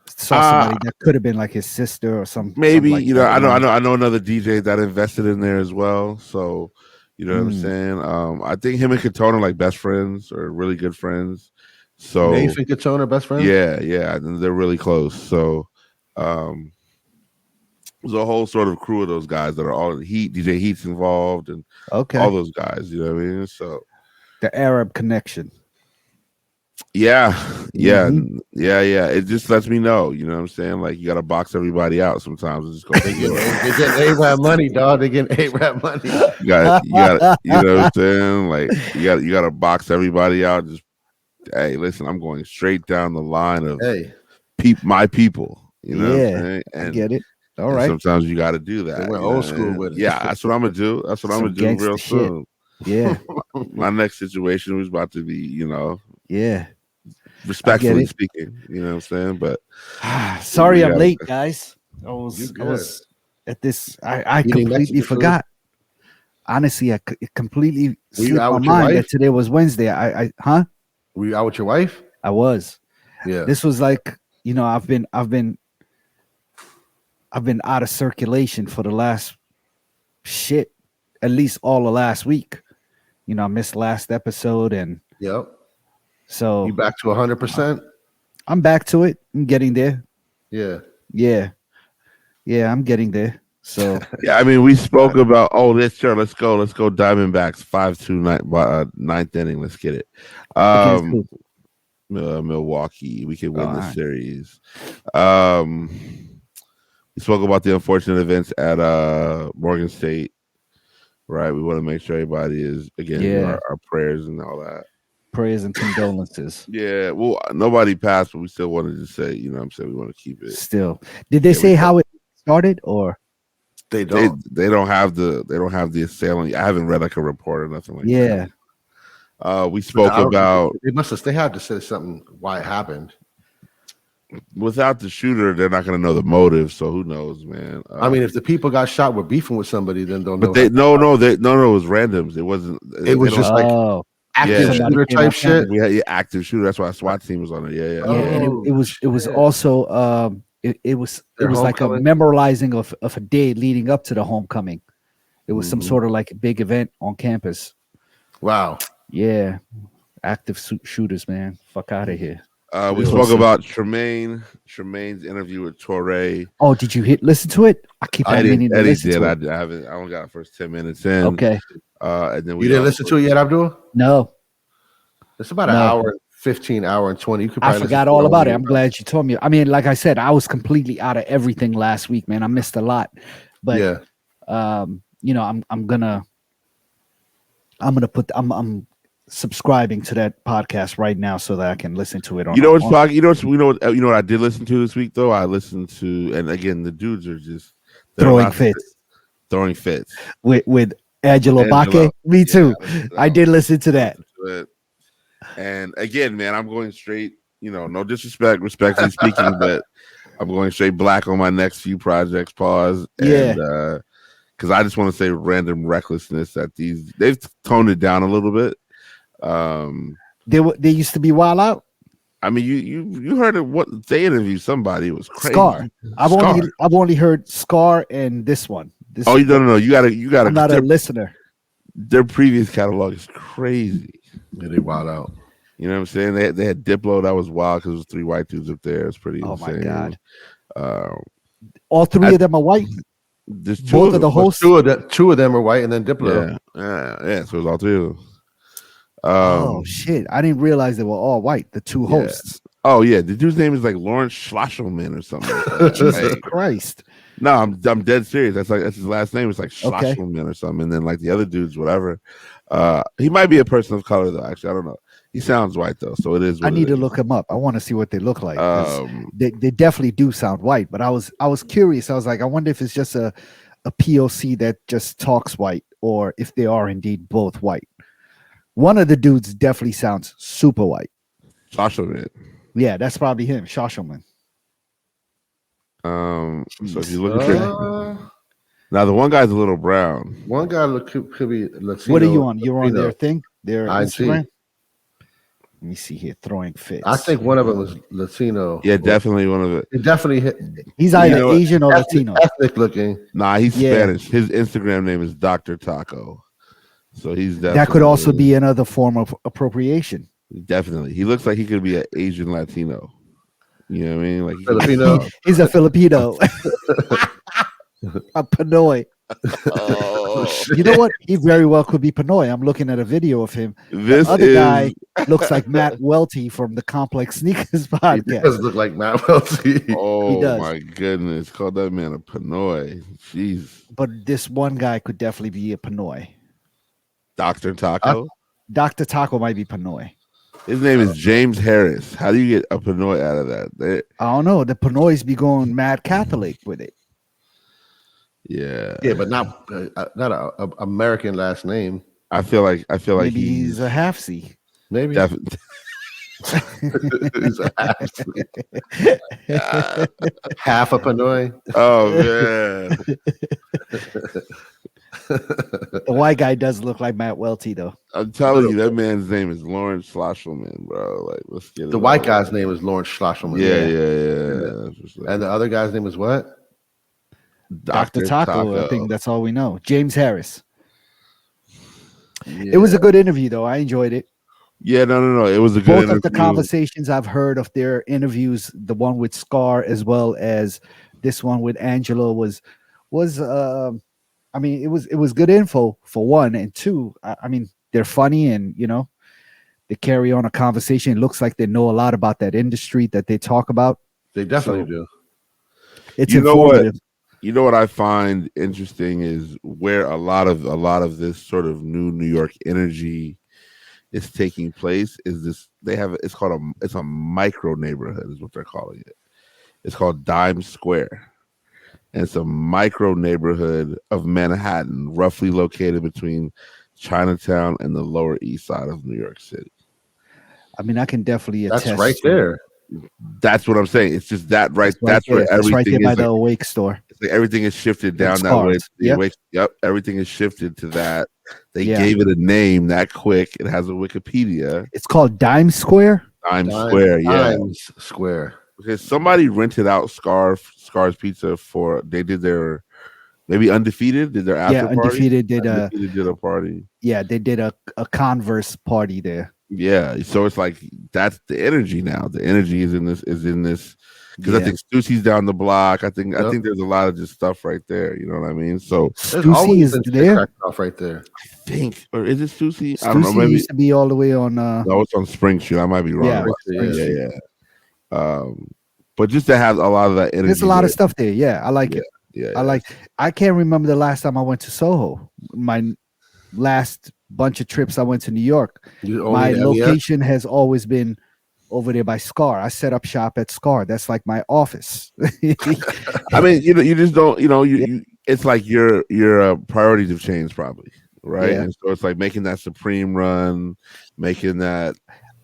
somebody that could have been like his sister or something. Maybe like I know another DJ that invested in there as well, so. You know what I'm saying? I think him and Katona are like best friends or really good friends. So Nate and Katona are best friends? Yeah. They're really close. So there's a whole sort of crew of those guys that are all in Heat. DJ Heat's involved and all those guys. You know what I mean? So the Arab connection. Yeah. Yeah, yeah. It just lets me know. You know what I'm saying? Like, you got to box everybody out sometimes. And just go. They getting A-Rap money, dog. They getting A-Rap money. You got. You know what I'm saying? Like, you got to box everybody out. Just, hey, listen, I'm going straight down the line of my people. You know what I'm saying? And I get it. All right. Sometimes you got to do that. They went old school with it. Yeah, that's what I'm gonna do. That's what I'm gonna do real soon. Yeah. My next situation was about to be, respectfully speaking. You know what I'm saying? But sorry, I'm late, guys. I was at this. I completely forgot. Honestly, I completely slipped my mind that today was Wednesday. Were you out with your wife? I was. Yeah. This was like, I've been out of circulation for the last at least all of last week. I missed last episode and so you back to 100%? I'm back to it. I'm getting there. Yeah. I'm getting there. So I mean, we spoke about let's go Diamondbacks 5-2 ninth inning. Let's get it. Milwaukee, we can win the series. We spoke about the unfortunate events at Morgan State. Right, we want to make sure everybody is our prayers and all that. Prayers and condolences. Yeah, well, nobody passed, but we still wanted to say, we want to keep it. Still, did they say how it started, or they don't? They don't have the assailant. I haven't read like a report or nothing like that. We spoke about. They had to say something why it happened. Without the shooter, they're not going to know the motive. So who knows, man? I mean, if the people got shot were beefing with somebody, then they'll know. But it was randoms. It wasn't. It was just like active shooter type shit. We had active shooter. That's why SWAT team was on it. Yeah. And it was also it was like a memorializing of a day leading up to the homecoming. It was some sort of like a big event on campus. Wow. Yeah, active shooters, man. Fuck out of here. We spoke about Tremaine's interview with Torre. Oh, did you listen to it? I keep meaning to listen to it. I haven't. I only got the first 10 minutes in. Okay. And then you didn't listen to it yet, Abdul? No. It's about an hour, 15, hour and 20. You could. I forgot all about it. I'm glad you told me. I mean, like I said, I was completely out of everything last week, man. I missed a lot, but I'm subscribing to that podcast right now so that I can listen to it. You know what I did listen to this week though? I listened to, and again, the dudes are just throwing fits with Angelo Baque. Me too. I did listen to that. And again, man, I'm going straight. No disrespect, respectfully speaking, but I'm going straight black on my next few projects. Pause. And, because I just want to say random recklessness that they've toned it down a little bit. They used to be wild out. I mean, you heard of what they interviewed somebody. It was crazy. Scar. I've only heard Scar and this one. No. You gotta. I'm not a listener. Their previous catalog is crazy. Yeah, they wild out. You know what I'm saying? They had Diplo that was wild because it was 3 white dudes up there. It's pretty insane. My god! All 3 of them are white. There's both of the hosts. Two of them are white, and then Diplo. Yeah. So it was all 3 of them. Oh shit! I didn't realize they were all white. The 2 hosts. Oh yeah, the dude's name is like Lawrence Schlosselman or something. Jesus Christ! No, I'm dead serious. That's his last name. It's like Schlosselman or something. And then like the other dudes, whatever. He might be a person of color though. Actually, I don't know. He sounds white though, so it is. I need to look him up. I want to see what they look like. They definitely do sound white, but I was curious. I was like, I wonder if it's just a POC that just talks white, or if they are indeed both white. One of the dudes definitely sounds super white. Shoshelman. Yeah, that's probably him, Shoshelman. So if you look at now, the one guy's a little brown. One guy could be Latino. What are you on? You're on their thing? Their Instagram? Let me see here. Throwing fits. I think one of them is Latino. Yeah, definitely one of it. It definitely hit. He's either Asian or Latino. Ethnic looking. Nah, he's Spanish. His Instagram name is Dr. Taco. So he's that could also be another form of appropriation. Definitely. He looks like he could be an Asian Latino. You know what I mean? Like Filipino. He's a Filipino. A Pinoy. You know what? He very well could be Pinoy. I'm looking at a video of him. The other guy looks like Matt Welty from the Complex Sneakers podcast. He does look like Matt Welty. Oh my goodness. Called that man a Pinoy. Jeez. But this one guy could definitely be a Pinoy. Dr. Taco? Dr. Taco might be Pinoy. His name is James Harris. How do you get a Pinoy out of that? I don't know. The Pinoys be going mad Catholic with it. Yeah, but not a American last name. I feel like maybe he's a half-C. Maybe he's a half-C. Half a Pinoy. Oh man. The white guy does look like Matt Welty, though. I'm telling you, that man's name is Lawrence Schlosselman, bro. Like, let's get it. The white guy's name is Lawrence Schlosselman. Yeah. And the other guy's name is what? Dr. Taco. I think that's all we know. James Harris. Yeah. It was a good interview, though. I enjoyed it. Yeah, no. It was a good interview. Both of the conversations I've heard of their interviews, the one with Scar as well as this one with Angelo was I mean, it was good info for one, and two, I mean, they're funny and they carry on a conversation. It looks like they know a lot about that industry that they talk about. They definitely do. It's informative. You know what I find interesting is where a lot of this sort of new New York energy is taking place is this. It's a micro neighborhood is what they're calling it. It's called Dime Square. And it's a micro neighborhood of Manhattan, roughly located between Chinatown and the Lower East Side of New York City. I mean, I can definitely attest. That's right there. That's what I'm saying. It's just that right. That's where everything right there is. By the Awake store. It's like everything is shifted down that way. Yep. Everything is shifted to that. They gave it a name that quick. It has a Wikipedia. It's called Dime Square. Dime Square. Yeah. Dime Square. Because somebody rented out Scar's Pizza for. They did their maybe Undefeated did their after party. Undefeated did a party. Yeah, they did a Converse party there. Yeah, so it's like that's the energy now. The energy is in this because I think Stussy's down the block. I think there's a lot of just stuff right there. You know what I mean? So Stussy is there. Off right there. I think, or is it Stussy? I don't know. Maybe used to be all the way on. No, it's on Spring Street. I might be wrong. Yeah. But just to have a lot of that energy. There's a lot of stuff there. Yeah, I like it. Yeah, I can't remember the last time I went to Soho. My last bunch of trips I went to New York. My location has always been over there by Scar. I set up shop at Scar. That's like my office. I mean, you just don't, it's like your priorities have changed probably, right? Yeah. And so it's like making that Supreme run, making that.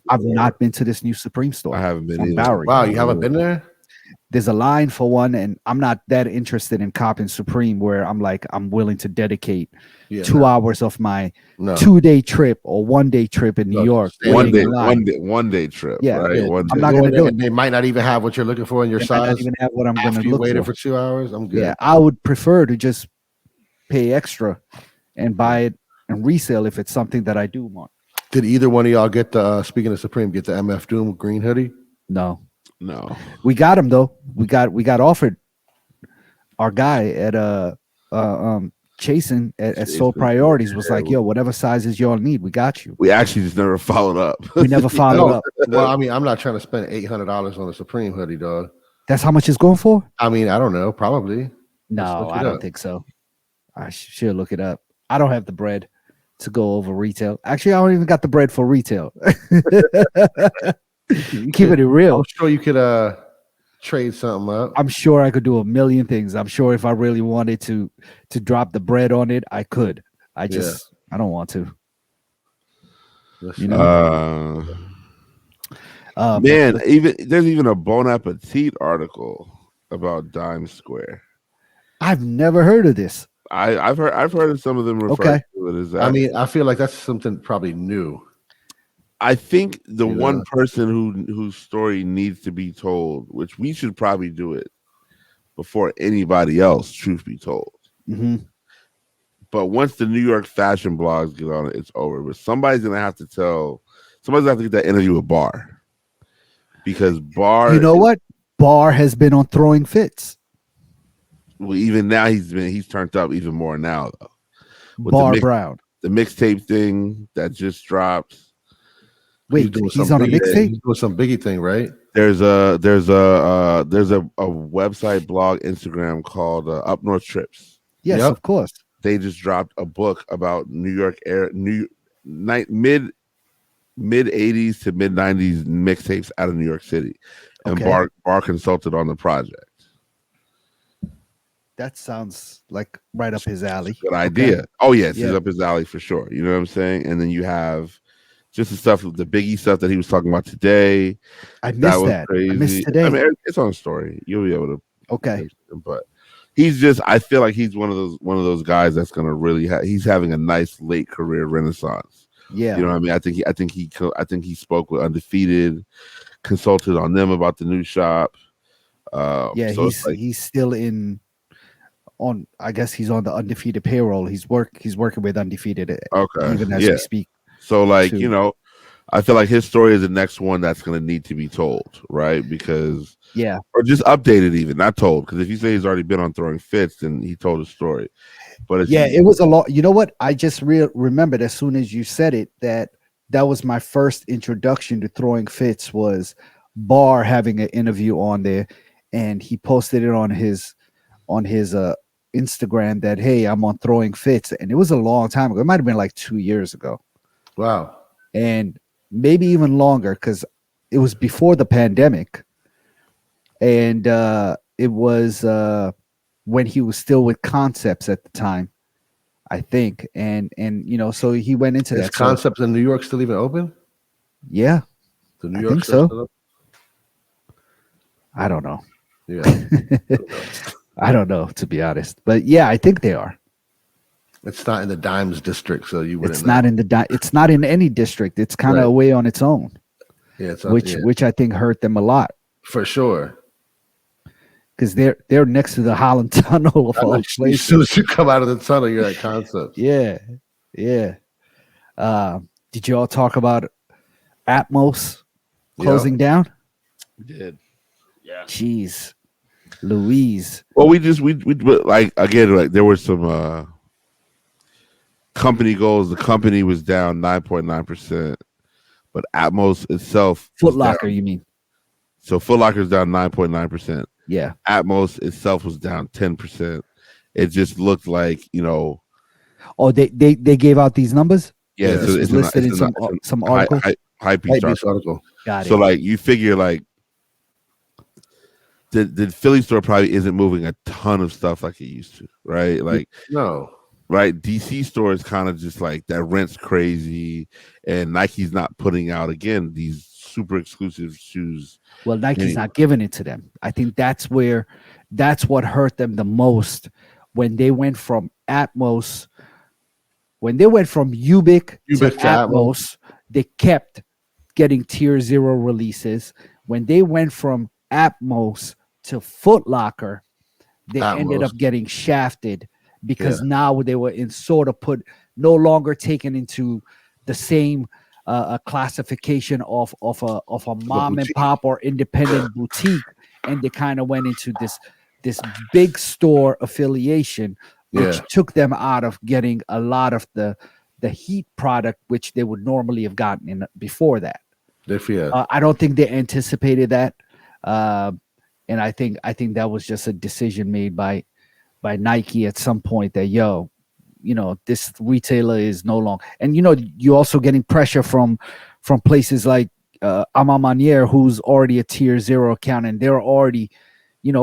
I've not been to this new Supreme store. I haven't been either. Bowery. Wow, you haven't been there? There's a line for one, and I'm not that interested in copping Supreme where I'm willing to dedicate 2 hours of my 2-day trip or 1-day trip in New York. One day trip. Yeah, right. I'm not going to do it. They might not even have what you're looking for in your size. Might not even have what I'm going to look for. Waited for 2 hours. I'm good. Yeah, I would prefer to just pay extra and buy it and resell if it's something that I do want. Did either one of y'all get the speaking of Supreme, get the MF Doom green hoodie? No. We got him though. We got offered our guy at Chasen at Soul Priorities was like, yo, whatever sizes y'all need, we got you. We actually just never followed up. We never followed up. Well, I mean, I'm not trying to spend $800 on a Supreme hoodie, dog. That's how much it's going for? I mean, I don't know, probably. No, I don't think so. I should look it up. I don't have the bread to go over retail. Actually, I don't even got the bread for retail. Keeping it real. I'm sure you could trade something up. I'm sure I could do a million things. I'm sure if I really wanted to drop the bread on it, I could. I don't want to. Man, there's even a Bon Appetit article about Dime Square. I've never heard of this. I've heard of some of them refer to it as that. I mean, I feel like that's something probably new. I think the one person whose story needs to be told, which we should probably do it before anybody else, truth be told. Mm-hmm. But once the New York fashion blogs get on it, it's over. But somebody's gonna have to get that interview with Barr. Because Barr, you know what? Barr has been on throwing fits. Well, even now he's turned up even more now though. With Bar Brown. The mixtape thing that just dropped. Wait, he's on a mixtape? He's doing some Biggie thing, right? There's a website, blog, Instagram called Up North Trips. Yes, of course. They just dropped a book about New York mid 80s to mid 90s mixtapes out of New York City, and Bar consulted on the project. That sounds like right up his alley. Good idea. Okay. Oh yes, he's up his alley for sure. You know what I'm saying? And then you have just the stuff, the Biggie stuff that he was talking about today. I missed that. Crazy. I missed today. I mean, it's on story. You'll be able to. Okay. But he's just. I feel like he's one of those guys that's gonna really. He's having a nice late career renaissance. Yeah. You know what I mean? I think he spoke with Undefeated, consulted on them about the new shop. So he's still in. I guess he's on the Undefeated payroll. He's working with Undefeated. Even as we speak. So you know, I feel like his story is the next one that's going to need to be told, right? Because or just updated, even not told. Because if you say he's already been on Throwing Fits, then he told a story. But it was a lot. You know what? I just remembered as soon as you said it that was my first introduction to Throwing Fits was Bar having an interview on there, and he posted it on his Instagram that, hey, I'm on Throwing Fits, and it was a long time ago. It might have been like 2 years ago. Wow. And maybe even longer, because it was before the pandemic, and it was when he was still with Concepts at the time, I think. And you know, so he went into that. Concepts in New York still even open? Yeah, the New York I think so. I don't know. Yeah. I don't know, to be honest, but yeah, I think they are. It's not in the Dimes district, so you wouldn't. It's not in it's not in any district. It's kind of away on its own. Yeah, which I think hurt them a lot for sure. Because they're next to the Holland Tunnel of all places. As soon as you come out of the tunnel, you're at Concepts. Yeah. Did you all talk about Atmos closing down? We did. Yeah. Jeez. Louise. Well, we like, again, like there were some company goals. The company was down 9.9%, but Atmos itself. Foot Locker, you mean? So Foot Locker's down 9.9%. Yeah. Atmos itself was down 10%. It just looked like, you know. Oh, they gave out these numbers? Yeah, so it's listed in some article. Hypebeast article. Got it. So like you figure like the Philly store probably isn't moving a ton of stuff like it used to, right? Like no. Right, DC store is kind of just like that rent's crazy, and Nike's not putting out again these super exclusive shoes. Well, Nike's not giving it to them. I think that's what hurt them the most when they went from Atmos, when they went from Ubik to Atmos, they kept getting Tier 0 releases. When they went from Atmos to Foot Locker, they ended up getting shafted. Because now they were in sort of no longer taken into the same classification of a mom and pop or independent boutique, and they kind of went into this big store affiliation, which took them out of getting a lot of the heat product which they would normally have gotten before that. I don't think they anticipated that, and I think that was just a decision made by Nike at some point that, this retailer is no longer, and you're also getting pressure from places like Amamanier, who's already a Tier 0 account, and they're already,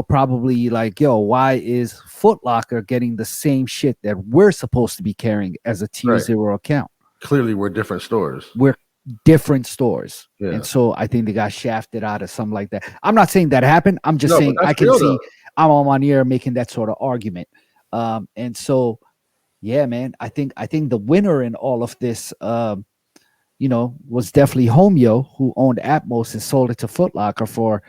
probably like, why is Foot Locker getting the same shit that we're supposed to be carrying as a Tier 0 account? Clearly, we're different stores. We're different stores, and so I think they got shafted out of something like that. I'm not saying that happened. I'm just saying I can see Amamanier making that sort of argument, and so. Yeah, man. I think the winner in all of this, was definitely Homeo, who owned Atmos and sold it to Foot Locker for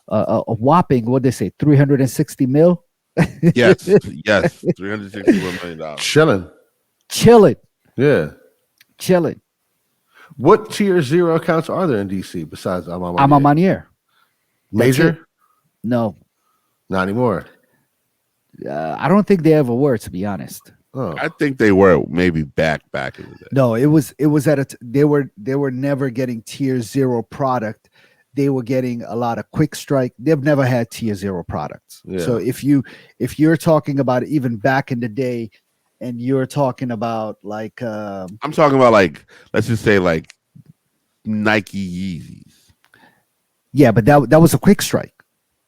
a whopping, what they say, $360 million. Yes, $361 million. Chilling. Yeah, chilling. What Tier 0 accounts are there in DC besides Amamanier? Major? No, not anymore. I don't think they ever were, to be honest. Oh. I think they were maybe back in the day. No, it was at they were never getting tier 0 product. They were getting a lot of quick strike. They've never had tier 0 products. Yeah. So if you're talking about even back in the day, and you're talking about like I'm talking about like, let's just say like Nike Yeezys. Yeah, but that was a quick strike.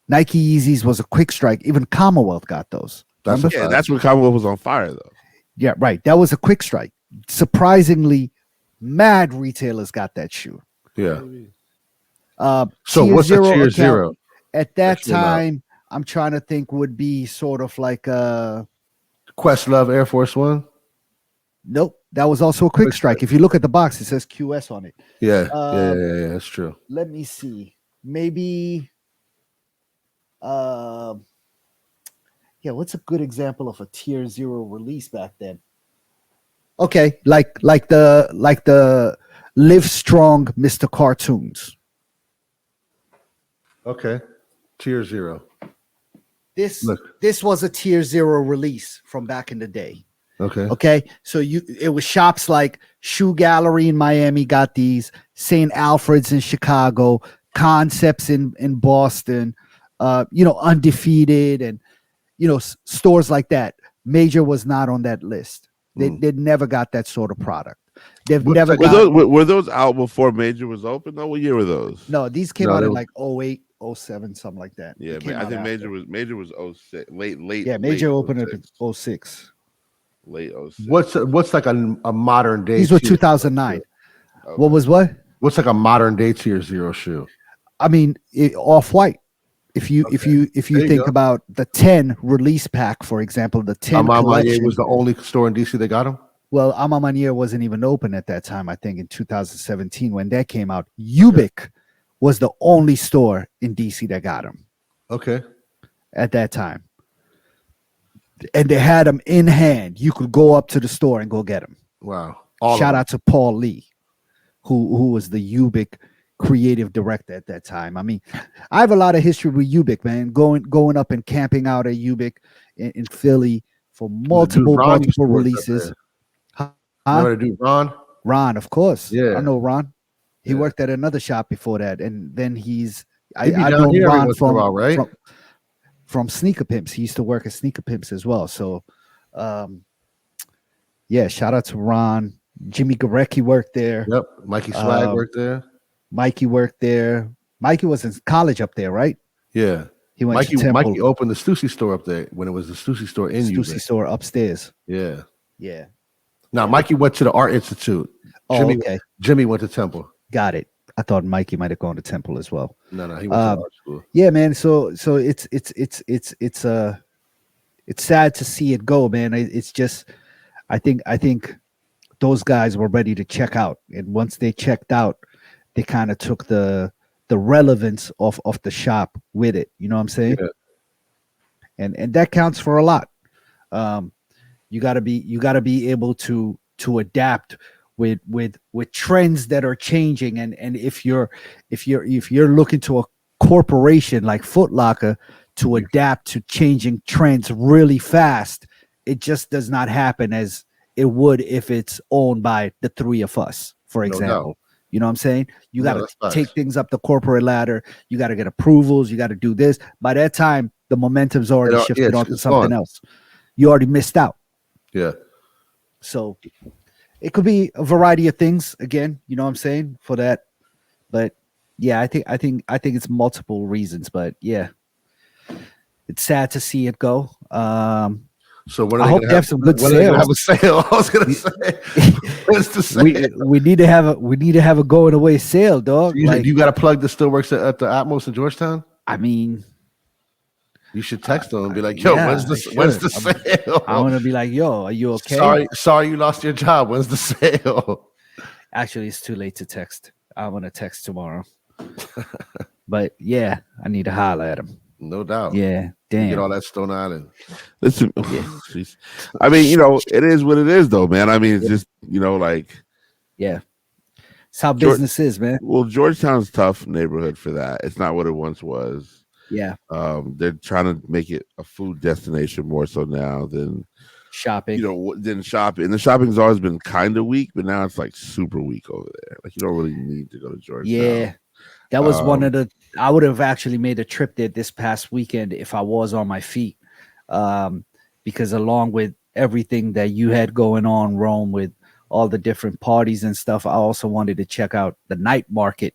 Nike Yeezys was a quick strike. Even Commonwealth got those. That's when Commonwealth was on fire though. Yeah, right. That was a quick strike. Surprisingly, mad retailers got that shoe. Yeah. So what's a tier 0? At that time, I'm trying to think, would be sort of like a Questlove Air Force One. Nope, that was also a quick strike. If you look at the box, it says QS on it. Yeah, yeah, that's true. Let me see. Maybe what's a good example of a tier 0 release back then? Okay, like the Live Strong Mr. Cartoons. Okay, tier 0. This was a tier 0 release from back in the day. Okay. So it was shops like Shoe Gallery in Miami got these, St. Alfred's in Chicago, Concepts in Boston, Undefeated, and stores like that. Major was not on that list. They never got that sort of product. They've never were those out before Major was open though? What year were those? No, these came out in like 08, 07, something like that. Yeah, I think Major was 06, late. Yeah, Major opened at 06. Late 06. What's like a modern day? These were 2009. Okay. What's like a modern day tier 0 shoe? I mean, Off-White. If you think about the 10 release pack, for example, the 10 collection was the only store in DC that got them. Well, Ama Manier wasn't even open at that time. I think in 2017 when that came out, Ubik was the only store in DC that got them. Okay. At that time, and they had them in hand. You could go up to the store and go get them. Wow! Shout out to Paul Lee, who was the Ubik creative director at that time. I mean, I have a lot of history with Ubik, man. Going up and camping out at Ubik in Philly for multiple releases. Remember the dude Ron? Ron, of course. Yeah, I know Ron. He worked at another shop before that, and then I know Ron from Sneaker Pimps. He used to work at Sneaker Pimps as well. So, shout out to Ron. Jimmy Garecki worked there. Yep, Mikey Swag worked there. Mikey worked there. Mikey was in college up there, right? Yeah. He went to Temple. Mikey opened the Stussy store up there when it was the Stussy store in Stussy store upstairs. Yeah. Yeah. Now, Mikey went to the Art Institute. Okay. Jimmy went to Temple. Got it. I thought Mikey might have gone to Temple as well. No, he went to art school. Yeah, man. So it's sad to see it go, man. It's just, I think those guys were ready to check out, and once they checked out, they kind of took the relevance of the shop with it. You know what I'm saying? Yeah. And that counts for a lot. You gotta be able to adapt with trends that are changing, and if you're looking to a corporation like Foot Locker to adapt to changing trends really fast, it just does not happen as it would if it's owned by the three of us, for example. No. You know what I'm saying? You got to take things up the corporate ladder. You got to get approvals. You got to do this. By that time, the momentum's already shifted onto something else. You already missed out. Yeah. So it could be a variety of things. Again, you know what I'm saying, for that. But yeah, I think it's multiple reasons. But yeah, it's sad to see it go. So when I hope they have some good sales. Have a sale. I was gonna say, when's the sale? We need to have a going away sale, dog. You got to plug that still works at the Atmos in Georgetown. I mean, you should text them and be like, "Yo, when's the sale?" I want to be like, "Yo, are you okay?" Sorry, you lost your job. When's the sale? Actually, it's too late to text. I'm gonna text tomorrow. But yeah, I need to holler at him. No doubt. Yeah, damn. Get all that Stone Island. Listen, I mean, it is what it is, though, man. I mean, it's just, yeah, it's how business is, man. Well, Georgetown's a tough neighborhood for that. It's not what it once was. Yeah. They're trying to make it a food destination more so now than shopping. Than shopping. And the shopping's always been kind of weak, but now it's like super weak over there. Like you don't really need to go to Georgetown. Yeah, that was one of the. I would have actually made a trip there this past weekend if I was on my feet, because along with everything that you had going on, Rome, with all the different parties and stuff, I also wanted to check out the night market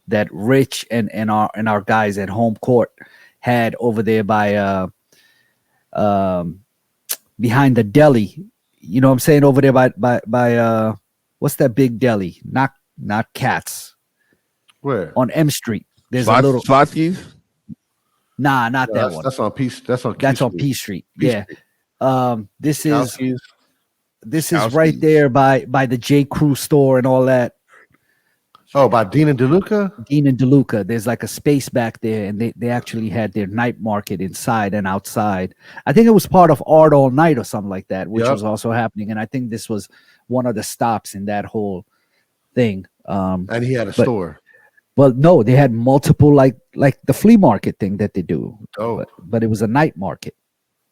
that Rich and our guys at Home Court had over there by behind the deli. You know what I'm saying? Over there by what's that big deli? Not Cats. Where? On M Street. There's a little Slotsky's? Nah, not that one. That's on Peace. That's on P Street. Yeah. This is Kowski's. right there by the J. Crew store and all that. Oh, by Dean and DeLuca? Dean and DeLuca. There's like a space back there, and they actually had their night market inside and outside. I think it was part of Art All Night or something like that, which was also happening. And I think this was one of the stops in that whole thing. And he had a store. Well, no, they had multiple like the flea market thing that they do. Oh, but it was a night market,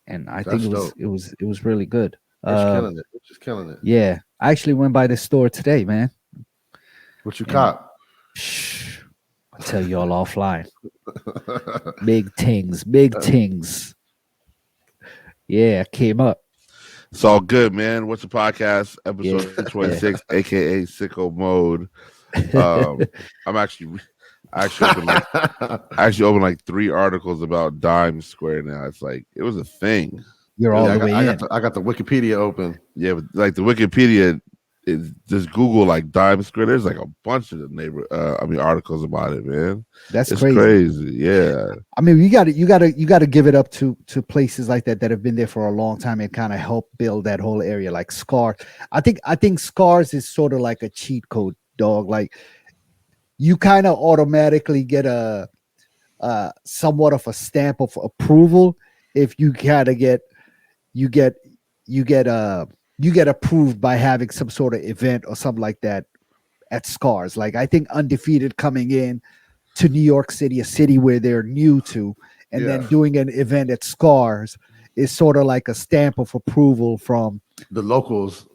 and I think it was really good. Killing it. Just killing it. Yeah, I actually went by the store today, man. What you caught? Shh, I'll tell you all offline. Big things. Yeah, came up. It's all good, man. What's the podcast? Episode 26, aka Sicko Mode. I actually opened like 3 articles about Dime Square now. It's like it was a thing. You're all the way in. I got the Wikipedia open. Yeah, but like the Wikipedia is just Google like Dime Square. There's like a bunch of articles about it, man. It's crazy. Yeah. I mean, you got to give it up to places like that have been there for a long time and kind of help build that whole area. Like Scars. I think Scars is sort of like a cheat code, dog. Like you kind of automatically get a somewhat of a stamp of approval if you kind of get approved by having some sort of event or something like that at Scars. Like I think Undefeated coming in to New York City, a city where they're new to, and then doing an event at Scars is sort of like a stamp of approval from the locals.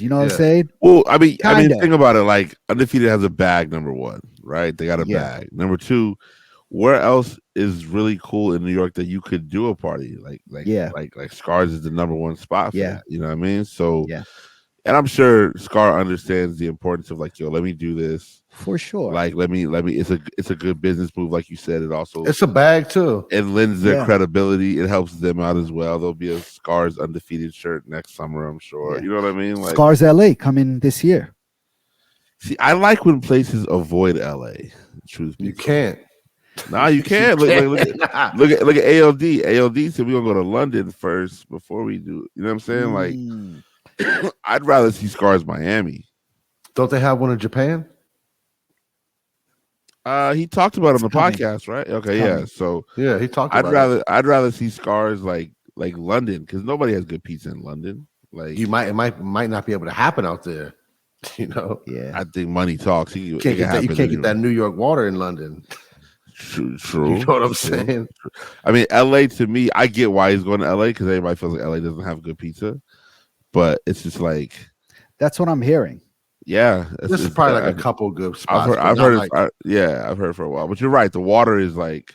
You know what I'm saying? Well, I mean, think about it. Like Undefeated has a bag, number one, right? They got a bag. Number two, where else is really cool in New York that you could do a party? Like Scars is the number one spot for that, you know what I mean? So and I'm sure Scar understands the importance of like, yo, let me do this. For sure. Like let me it's a good business move, like you said. It's a bag too. It lends their credibility. It helps them out as well. There'll be a Scars Undefeated shirt next summer, I'm sure. You know what I mean? Like Scars LA coming this year. See, I like when places avoid LA. Truth be you can't. No, you can't. Look at ALD. ALD said we're gonna go to London first before we do. You know what I'm saying? Like, I'd rather see Scars Miami. Don't they have one in Japan? He talked about it on the podcast, right? Okay, yeah. So yeah, he talked. I'd rather see Scars like London because nobody has good pizza in London. Like it might not be able to happen out there. You know? Yeah. I think money talks. You can't get that New York water in London. True. You know what I'm saying? I mean, LA to me, I get why he's going to LA because everybody feels like LA doesn't have good pizza, but it's just like that's what I'm hearing. Yeah, this is probably like a couple good spots. I've heard for a while, but you're right. The water is like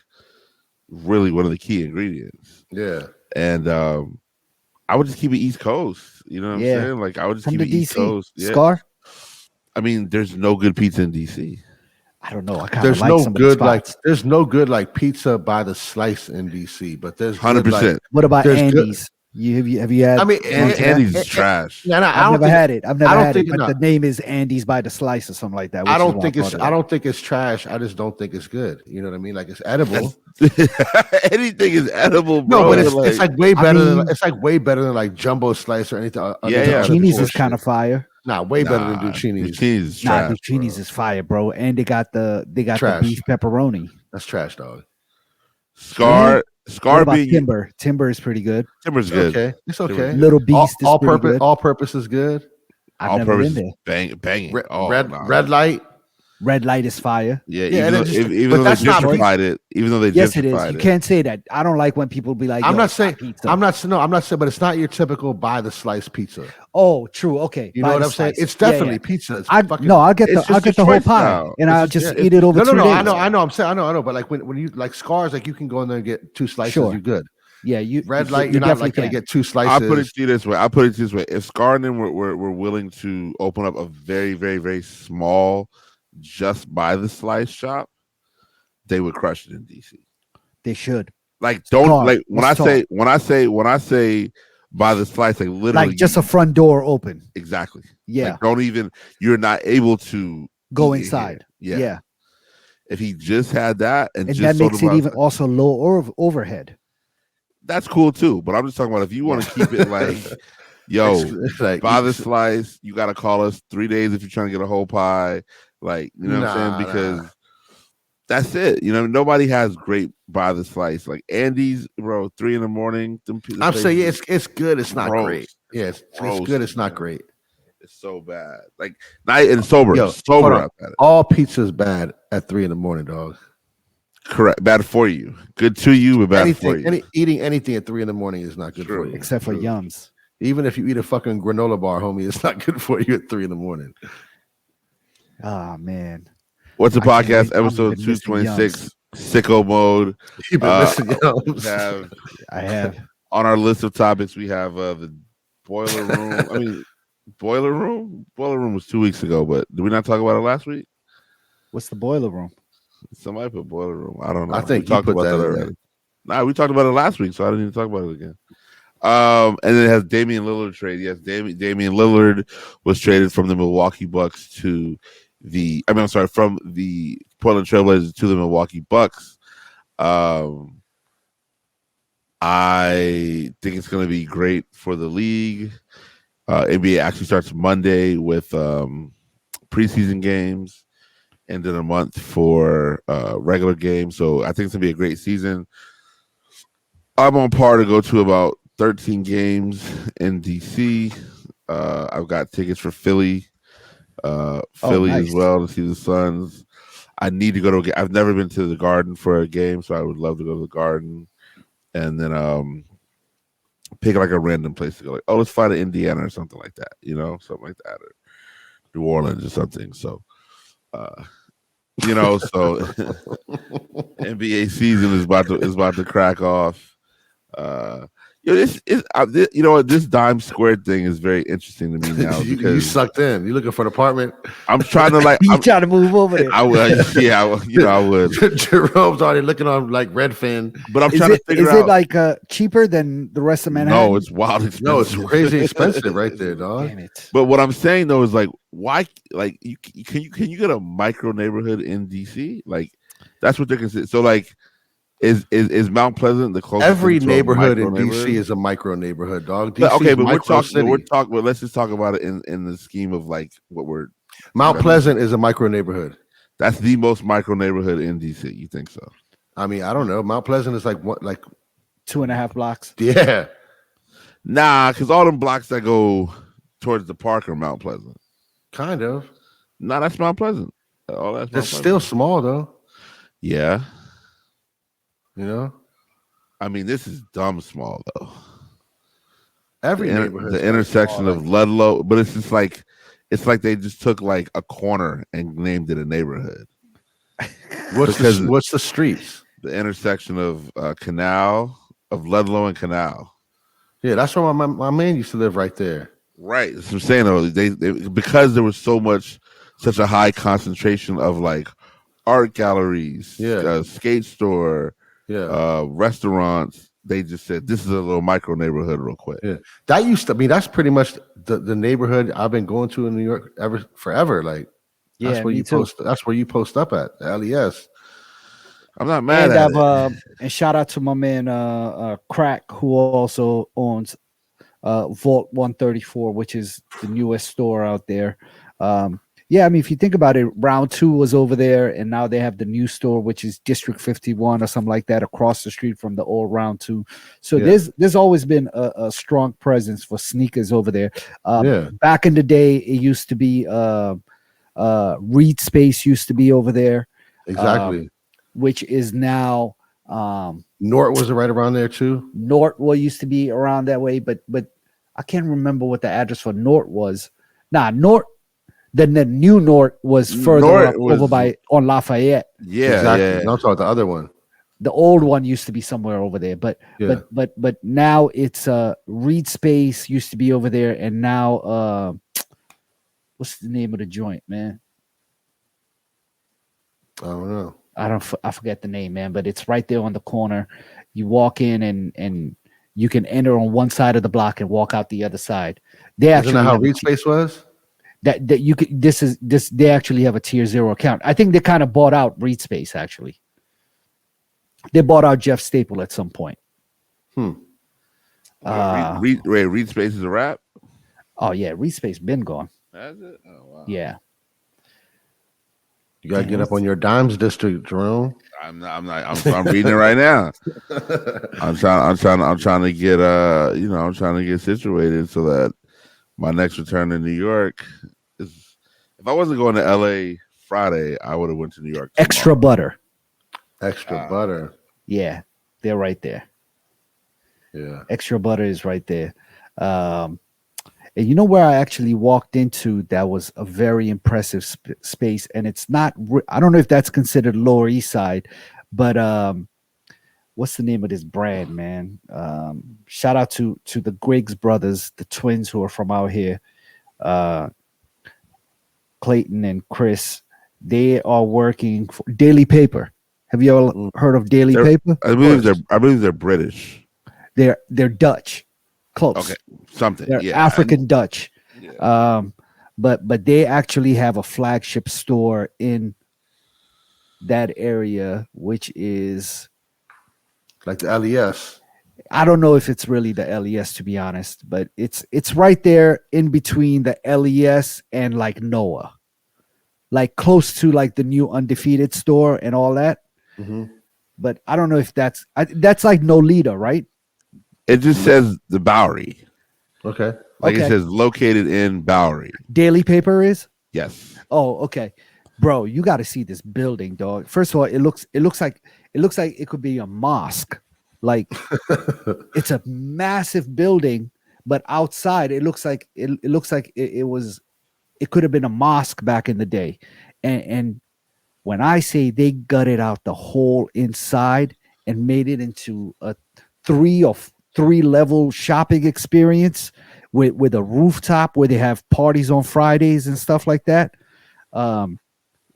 really one of the key ingredients. Yeah, and I would just keep it East Coast. You know what I'm saying? Like I would just keep it East Coast. Yeah. Scar. I mean, there's no good pizza in DC. I don't know. I kind of like some of the spots. There's no good like pizza by the slice in DC, but there's 100%. What about Andy's? Have you had? I mean, Andy's is trash. I've never had it. I've never had it. But the name is Andy's by the slice or something like that. I don't think it's trash. I just don't think it's good. You know what I mean? Like it's edible. Anything is edible, bro. No, but it's like way better than like jumbo slice or anything. Zucchini's is kind of fire. Way better than Zucchini's. Zucchini's is trash. Zucchini's is fire, bro. And they got the beef pepperoni. That's trash, dog. Scar Timber. Timber is pretty good. Timber's good. Okay, it's okay. Little Beast is all pretty purpose. good. All purpose is good. I've never been there. Banging. Red light. Red light is fire. Yeah, even though they gentrified it, yes, it is. You can't say that. I don't like when people be like, I'm not saying, but it's not your typical buy the slice pizza. Oh, true. Okay, you know what I'm saying? It's definitely pizza. I'll get the whole pie, and I'll just eat it over 2 days. No, I know. But like when you like Scars, like you can go in there and get 2 slices. Sure. You're good. Yeah, red light. You're not like going to get 2 slices. I'll put it to you this way. If Scar and them were willing to open up a very, very, very small, just buy the slice shop, they would crush it in DC. They should. Like when I say buy the slice, like literally like just a front door open. Exactly. Yeah. Like you're not able to go inside. Yeah. If he just had that and just that makes it even also low overhead. That's cool too. But I'm just talking about if you want to keep it like, yo, it's like, buy the slice, you got to call us 3 days if you're trying to get a whole pie. Like, you know what I'm saying? Because that's it. You know, nobody has great buy the slice. Like Andy's, bro, 3 a.m. I'm saying it's good. It's not great. Yeah, it's good. It's not great. It's so bad. Like night and sober. Sober up at it. All pizza's bad at 3 a.m, dog. Correct. Bad for you. Good to you, but bad for you. Eating anything at 3 a.m. is not good for you. Except for Yums. Even if you eat a fucking granola bar, homie, it's not good for you at 3 a.m. Oh man. What's the podcast? Episode 226. Sicko mode. You've been missing Yums. I have. On our list of topics, we have the boiler room. Boiler room? Boiler room was 2 weeks ago, but did we not talk about it last week? What's the boiler room? Somebody put boiler room. I don't know. I think we talked about that already. Nah, we talked about it last week, so I didn't even talk about it again. And then it has Damian Lillard trade. Yes, Damian Lillard was traded from the Milwaukee Bucks from the Portland Trailblazers to the Milwaukee Bucks. I think it's going to be great for the league. NBA actually starts Monday with preseason games, and then a month for regular games. So I think it's going to be a great season. I'm on par to go to about 13 games in DC. I've got tickets for Philly nice. As well to see the Suns. I need to go to a game. I've never been to the Garden for a game, so I would love to go to the Garden. And then pick like a random place to go. Like, let's fly to Indiana or something like that. You know, something like that, or New Orleans or something. So, so NBA season is about to crack off. This Dime Square thing is very interesting to me now because you sucked in. You looking for an apartment? I'm trying to I'm trying to move over there. I would, I would. Jerome's already looking on like Redfin, but I'm trying to figure out. Is it like cheaper than the rest of Manhattan? No, it's wild expensive. No, it's crazy expensive right there, dog. Damn it. But what I'm saying though is like, why? Like, can you get a micro neighborhood in DC? Like, that's what they're considering. So like. Is Mount Pleasant the closest? Every neighborhood in DC is a micro neighborhood, dog. But we're talking. But let's just talk about it in the scheme of like what we're. Mount Pleasant is a micro neighborhood. That's the most micro neighborhood in DC. You think so? I mean, I don't know. Mount Pleasant is like what, like 2.5 blocks. Yeah. Nah, because all them blocks that go towards the park are Mount Pleasant. Kind of. Nah, that's Mount Pleasant. It's still small though. Yeah. You know, I mean, this is dumb small though. Every neighborhood, the intersection of Ludlow, but it's just like they just took like a corner and named it a neighborhood. What's the streets? The intersection of Ludlow and Canal. Yeah, that's where my man used to live right there. Right, that's what I'm saying though. They because there was such a high concentration of like art galleries, skate store. Yeah, restaurants. They just said this is a little micro neighborhood, real quick. Yeah, that used to be. That's pretty much the neighborhood I've been going to in New York forever. Like, that's where you post. That's where you post up at LES. I'm not mad at it. And shout out to my man Crack, who also owns Vault 134, which is the newest store out there. Yeah, I mean, if you think about it, Round 2 was over there, and now they have the new store, which is District 51 or something like that, across the street from the old Round 2. So there's always been a strong presence for sneakers over there. Back in the day, it used to be Reed Space used to be over there. Exactly. Which is now Nort was right around there too. Nort used to be around that way, but I can't remember what the address for Nort was. Nort. Then the new Nort was further up over by on Lafayette. Yeah, exactly. yeah. No, I'm talking about the other one. The old one used to be somewhere over there, but now it's Reed Space used to be over there, and now what's the name of the joint, man? I don't know. I forget the name, man, but it's right there on the corner. You walk in and you can enter on one side of the block and walk out the other side. Isn't that how Reed Space was? That you could they actually have a tier 0 account. I think they kind of bought out Reed Space actually. They bought out Jeff Staple at some point. Reed Space is a rap? Oh yeah, Reed Space been gone. Has it? Oh wow. Yeah. You gotta get up on your dimes district, Jerome. I'm reading it right now. I'm trying to get I'm trying to get situated so that my next return to New York is, if I wasn't going to LA Friday, I would have went to New York tomorrow. Extra butter. Extra butter. Yeah, they're right there. Yeah. Extra butter is right there. And you know where I actually walked into that was a very impressive space, and it's not, I don't know if that's considered Lower East Side, but what's the name of this brand, man? Shout out to the Griggs brothers, the twins who are from out here, Clayton and Chris. They are working for Daily Paper. Have you ever heard of Daily Paper? I believe they're British. They're Dutch. Close. Okay, something. They're African Dutch. Yeah. But they actually have a flagship store in that area, which is like the LES. I don't know if it's really the LES, to be honest, but it's right there in between the LES and like Noah, like close to like the new Undefeated store and all that. Mm-hmm. But I don't know if that's like Nolita, right? It just says the Bowery. Okay. It says located in Bowery. Daily Paper is? Yes. Oh, okay. Bro, you got to see this building, dog. First of all, it looks like it could be a mosque. Like it's a massive building, but outside it looks like it could have been a mosque back in the day. And when I say they gutted out the whole inside and made it into a 3-level shopping experience with a rooftop where they have parties on Fridays and stuff like that.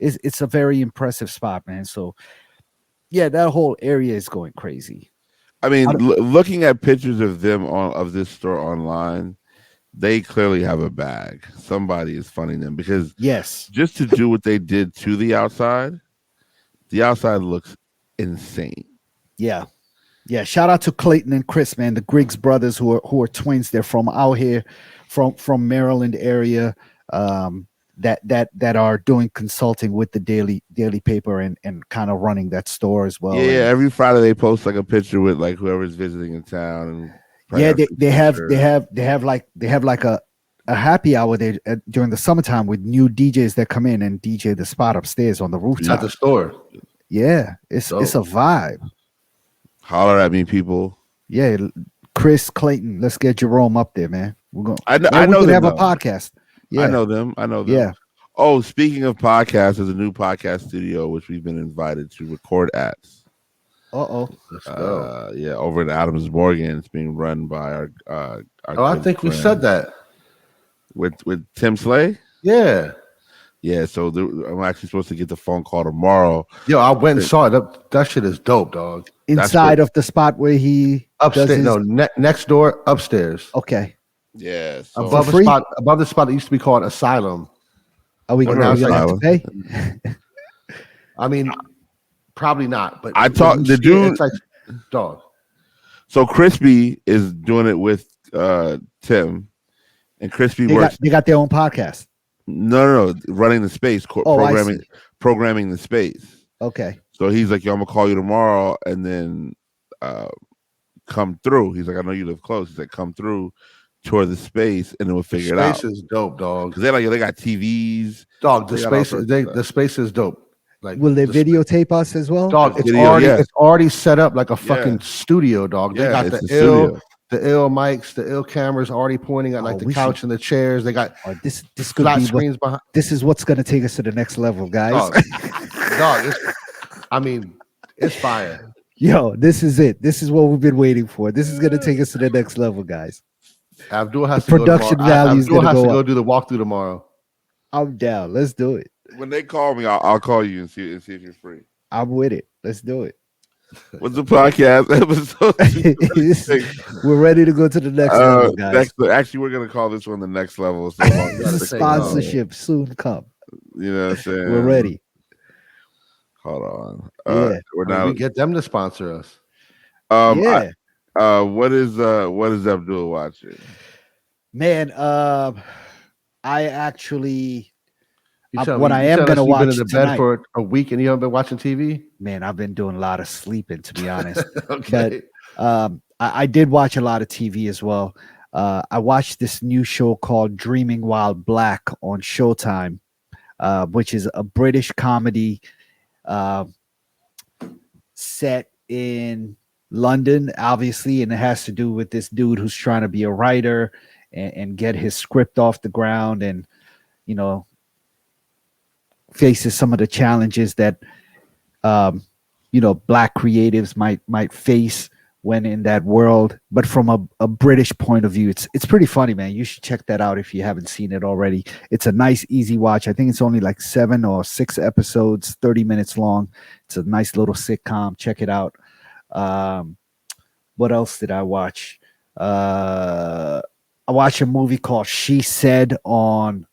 It's a very impressive spot, man. So yeah, that whole area is going crazy. I mean, looking at pictures of them of this store online, they clearly have a bag. Somebody is funding them because just to do what they did to the outside looks insane. Yeah. Yeah, shout out to Clayton and Chris, man, the Griggs brothers who are twins. They're from out here, from Maryland area, that are doing consulting with the Daily Paper and kind of running that store as well. Yeah, every Friday they post like a picture with like whoever's visiting in town. And they have like a happy hour there during the summertime with new DJs that come in and DJ the spot upstairs on the rooftop at the store. Yeah, it's a vibe. Holler at me, people. Yeah, Chris, Clayton, let's get Jerome up there, man. We're going. I know we them. Have a podcast. Yeah. I know them. Yeah. Oh, speaking of podcasts, there's a new podcast studio which we've been invited to record at. Let's go. Yeah, over in Adams Morgan. It's being run by our I think we said that with Tim Slay. Yeah. Yeah, so I'm actually supposed to get the phone call tomorrow. Yo, I went and saw it. That shit is dope, dog. Inside of the spot where he upstairs. Next door, upstairs. Okay. Yeah. So above the spot that used to be called Asylum. Are we going to have to pay? I mean, probably not. But I talked the dude. It's like dog. So Crispy is doing it with Tim, and Crispy works. They got their own podcast. No, running the space, programming the space. Okay. So he's like, yo, I'm gonna call you tomorrow, and then come through. He's like, I know you live close. He's like, come through tour the space, and then we'll figure it out. Space is dope, dog. Because they got TVs. Dog, the space is dope. Like, will they videotape us as well? Dog, it's already set up like a fucking studio, dog. They got the ill mics, the ill cameras already pointing at like the couch and the chairs. They got this could flat screens behind. This is what's gonna take us to the next level, guys. Dog, it's fire. Yo, this is it. This is what we've been waiting for. This is gonna take us to the next level, guys. Abdul has to production value is gonna go do the walkthrough tomorrow. I'm down. Let's do it. When they call me, I'll call you and see if you're free. I'm with it. Let's do it. What's the podcast episode? We're ready to go to the next level, guys. Actually, we're gonna call this one the next level. So sponsorship soon come. You know what I'm saying? We're ready. Hold on. We're not. We get them to sponsor us. What is Abdul watching? Man, I actually. What I am going to watch been in the bed for a week and you haven't been watching TV? Man, I've been doing a lot of sleeping, to be honest. Okay. But I did watch a lot of TV as well. I watched this new show called Dreaming While Black on Showtime, which is a British comedy set in London, obviously, and it has to do with this dude who's trying to be a writer and get his script off the ground and, you know, faces some of the challenges that black creatives might face when in that world, but from a British point of view. It's pretty funny, man. You should check that out if you haven't seen it already. It's a nice, easy watch. I think it's only like 7 or 6 episodes, 30 minutes long. It's a nice little sitcom. Check it out. What else did I watch? I watched a movie called She Said on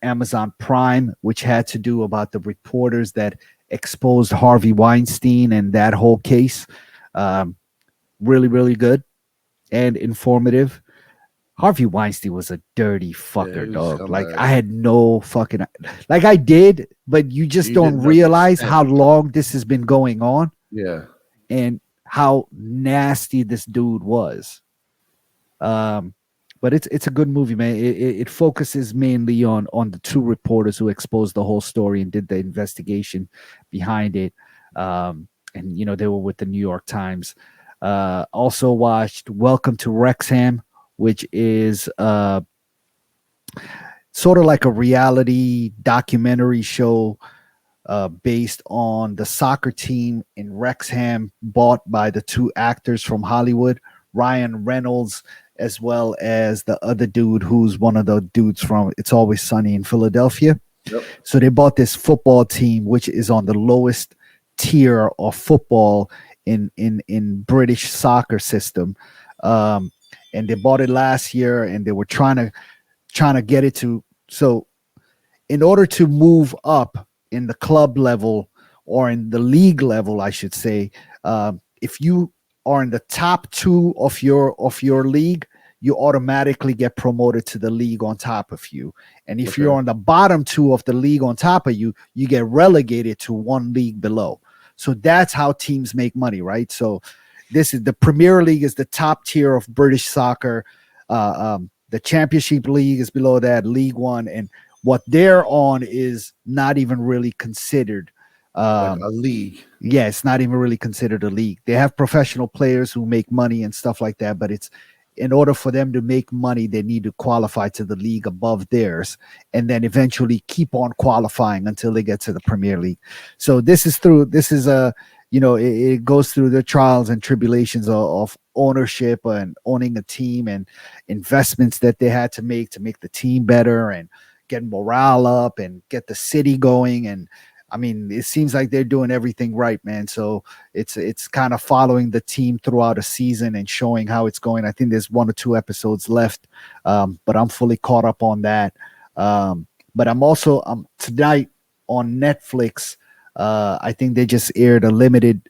Amazon Prime, which had to do about the reporters that exposed Harvey Weinstein and that whole case. Really, really good and informative. Harvey Weinstein was a dirty fucker, dog. Like, I had no fucking, like, I did, but you just don't realize how long this has been going on. Yeah. And how nasty this dude was. But it's a good movie, man. It focuses mainly on the 2 reporters who exposed the whole story and did the investigation behind it. And, you know, they were with the New York Times. Also watched Welcome to Wrexham, which is sort of like a reality documentary show based on the soccer team in Wrexham, bought by the 2 actors from Hollywood, Ryan Reynolds, as well as the other dude who's one of the dudes from It's Always Sunny in Philadelphia. Yep. So they bought this football team, which is on the lowest tier of football in British soccer system. And they bought it last year and they were trying to get it to. So in order to move up in the club level or in the league level, I should say, if you are in the top 2 of your league, you automatically get promoted to the league on top of you. And if you're on the bottom 2 of the league on top of you, you get relegated to 1 league below. So that's how teams make money, right? So this is the Premier League is the top tier of British soccer. The Championship League is below that, League One, and what they're on is not even really considered like a league. Yeah, it's not even really considered a league. They have professional players who make money and stuff like that, but it's in order for them to make money, they need to qualify to the league above theirs and then eventually keep on qualifying until they get to the Premier League. So it goes through the trials and tribulations of ownership and owning a team and investments that they had to make the team better and get morale up and get the city going. And I mean, it seems like they're doing everything right, man. So it's kind of following the team throughout a season and showing how it's going. I think there's 1 or 2 episodes left, but I'm fully caught up on that. But I'm also tonight on Netflix. I think they just aired a limited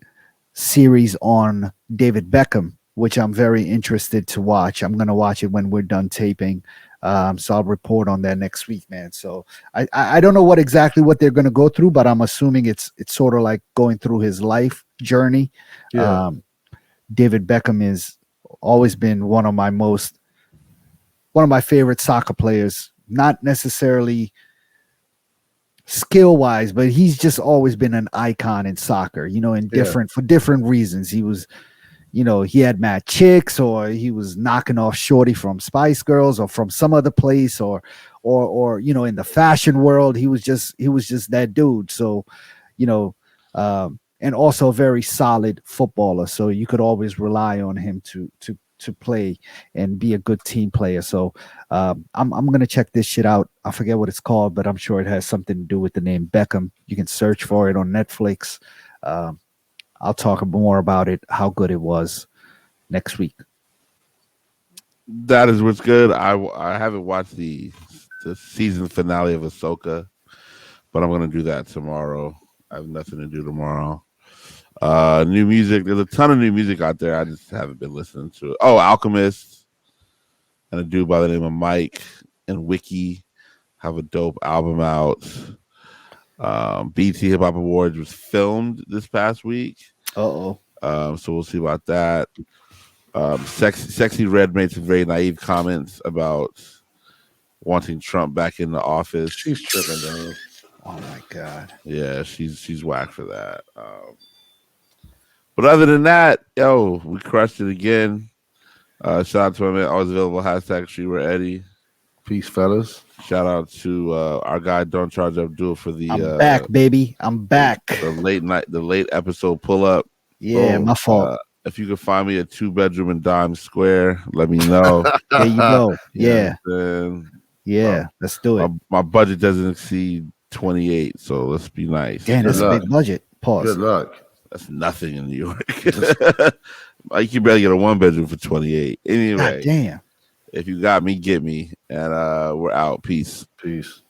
series on David Beckham, which I'm very interested to watch. I'm going to watch it when we're done taping. So I'll report on that next week, man. So I don't know exactly what they're going to go through, but I'm assuming it's sort of like going through his life journey. Yeah. David Beckham has always been one of my most one of my favorite soccer players. Not necessarily skill wise, but he's just always been an icon in soccer. For different reasons. He was, he had mad chicks, or he was knocking off Shorty from Spice Girls, or from some other place, or in the fashion world, he was just that dude. So, and also a very solid footballer. So you could always rely on him to play and be a good team player. So I'm gonna check this shit out. I forget what it's called, but I'm sure it has something to do with the name Beckham. You can search for it on Netflix. I'll talk more about it, how good it was, next week. That is what's good. I haven't watched the season finale of Ahsoka, but I'm gonna do that tomorrow. I have nothing to do tomorrow. New music. There's a ton of new music out there. I just haven't been listening to it. Oh, Alchemist and a dude by the name of Mike and Wiki have a dope album out. BT Hip Hop Awards was filmed this past week. So we'll see about that. Sexy Red made some very naive comments about wanting Trump back in the office. She's tripping, though. Oh my God. Yeah, she's whack for that. But other than that, we crushed it again. Shout out to my man, always available, #StreetWhereEddie. Peace, fellas. Shout out to our guy, Don't Charge Abdul, for the I'm back, baby. I'm back. The late episode pull up. Yeah, my fault. If you can find me a 2-bedroom in Dime Square, let me know. There you go. Yeah. Yeah, let's do it. My budget doesn't exceed 28, so let's be nice. Damn, that's a big budget. Pause. Good luck. That's nothing in New York. You can barely get a 1-bedroom for 28. Anyway, God damn. If you got me, get me. And we're out. Peace. Peace.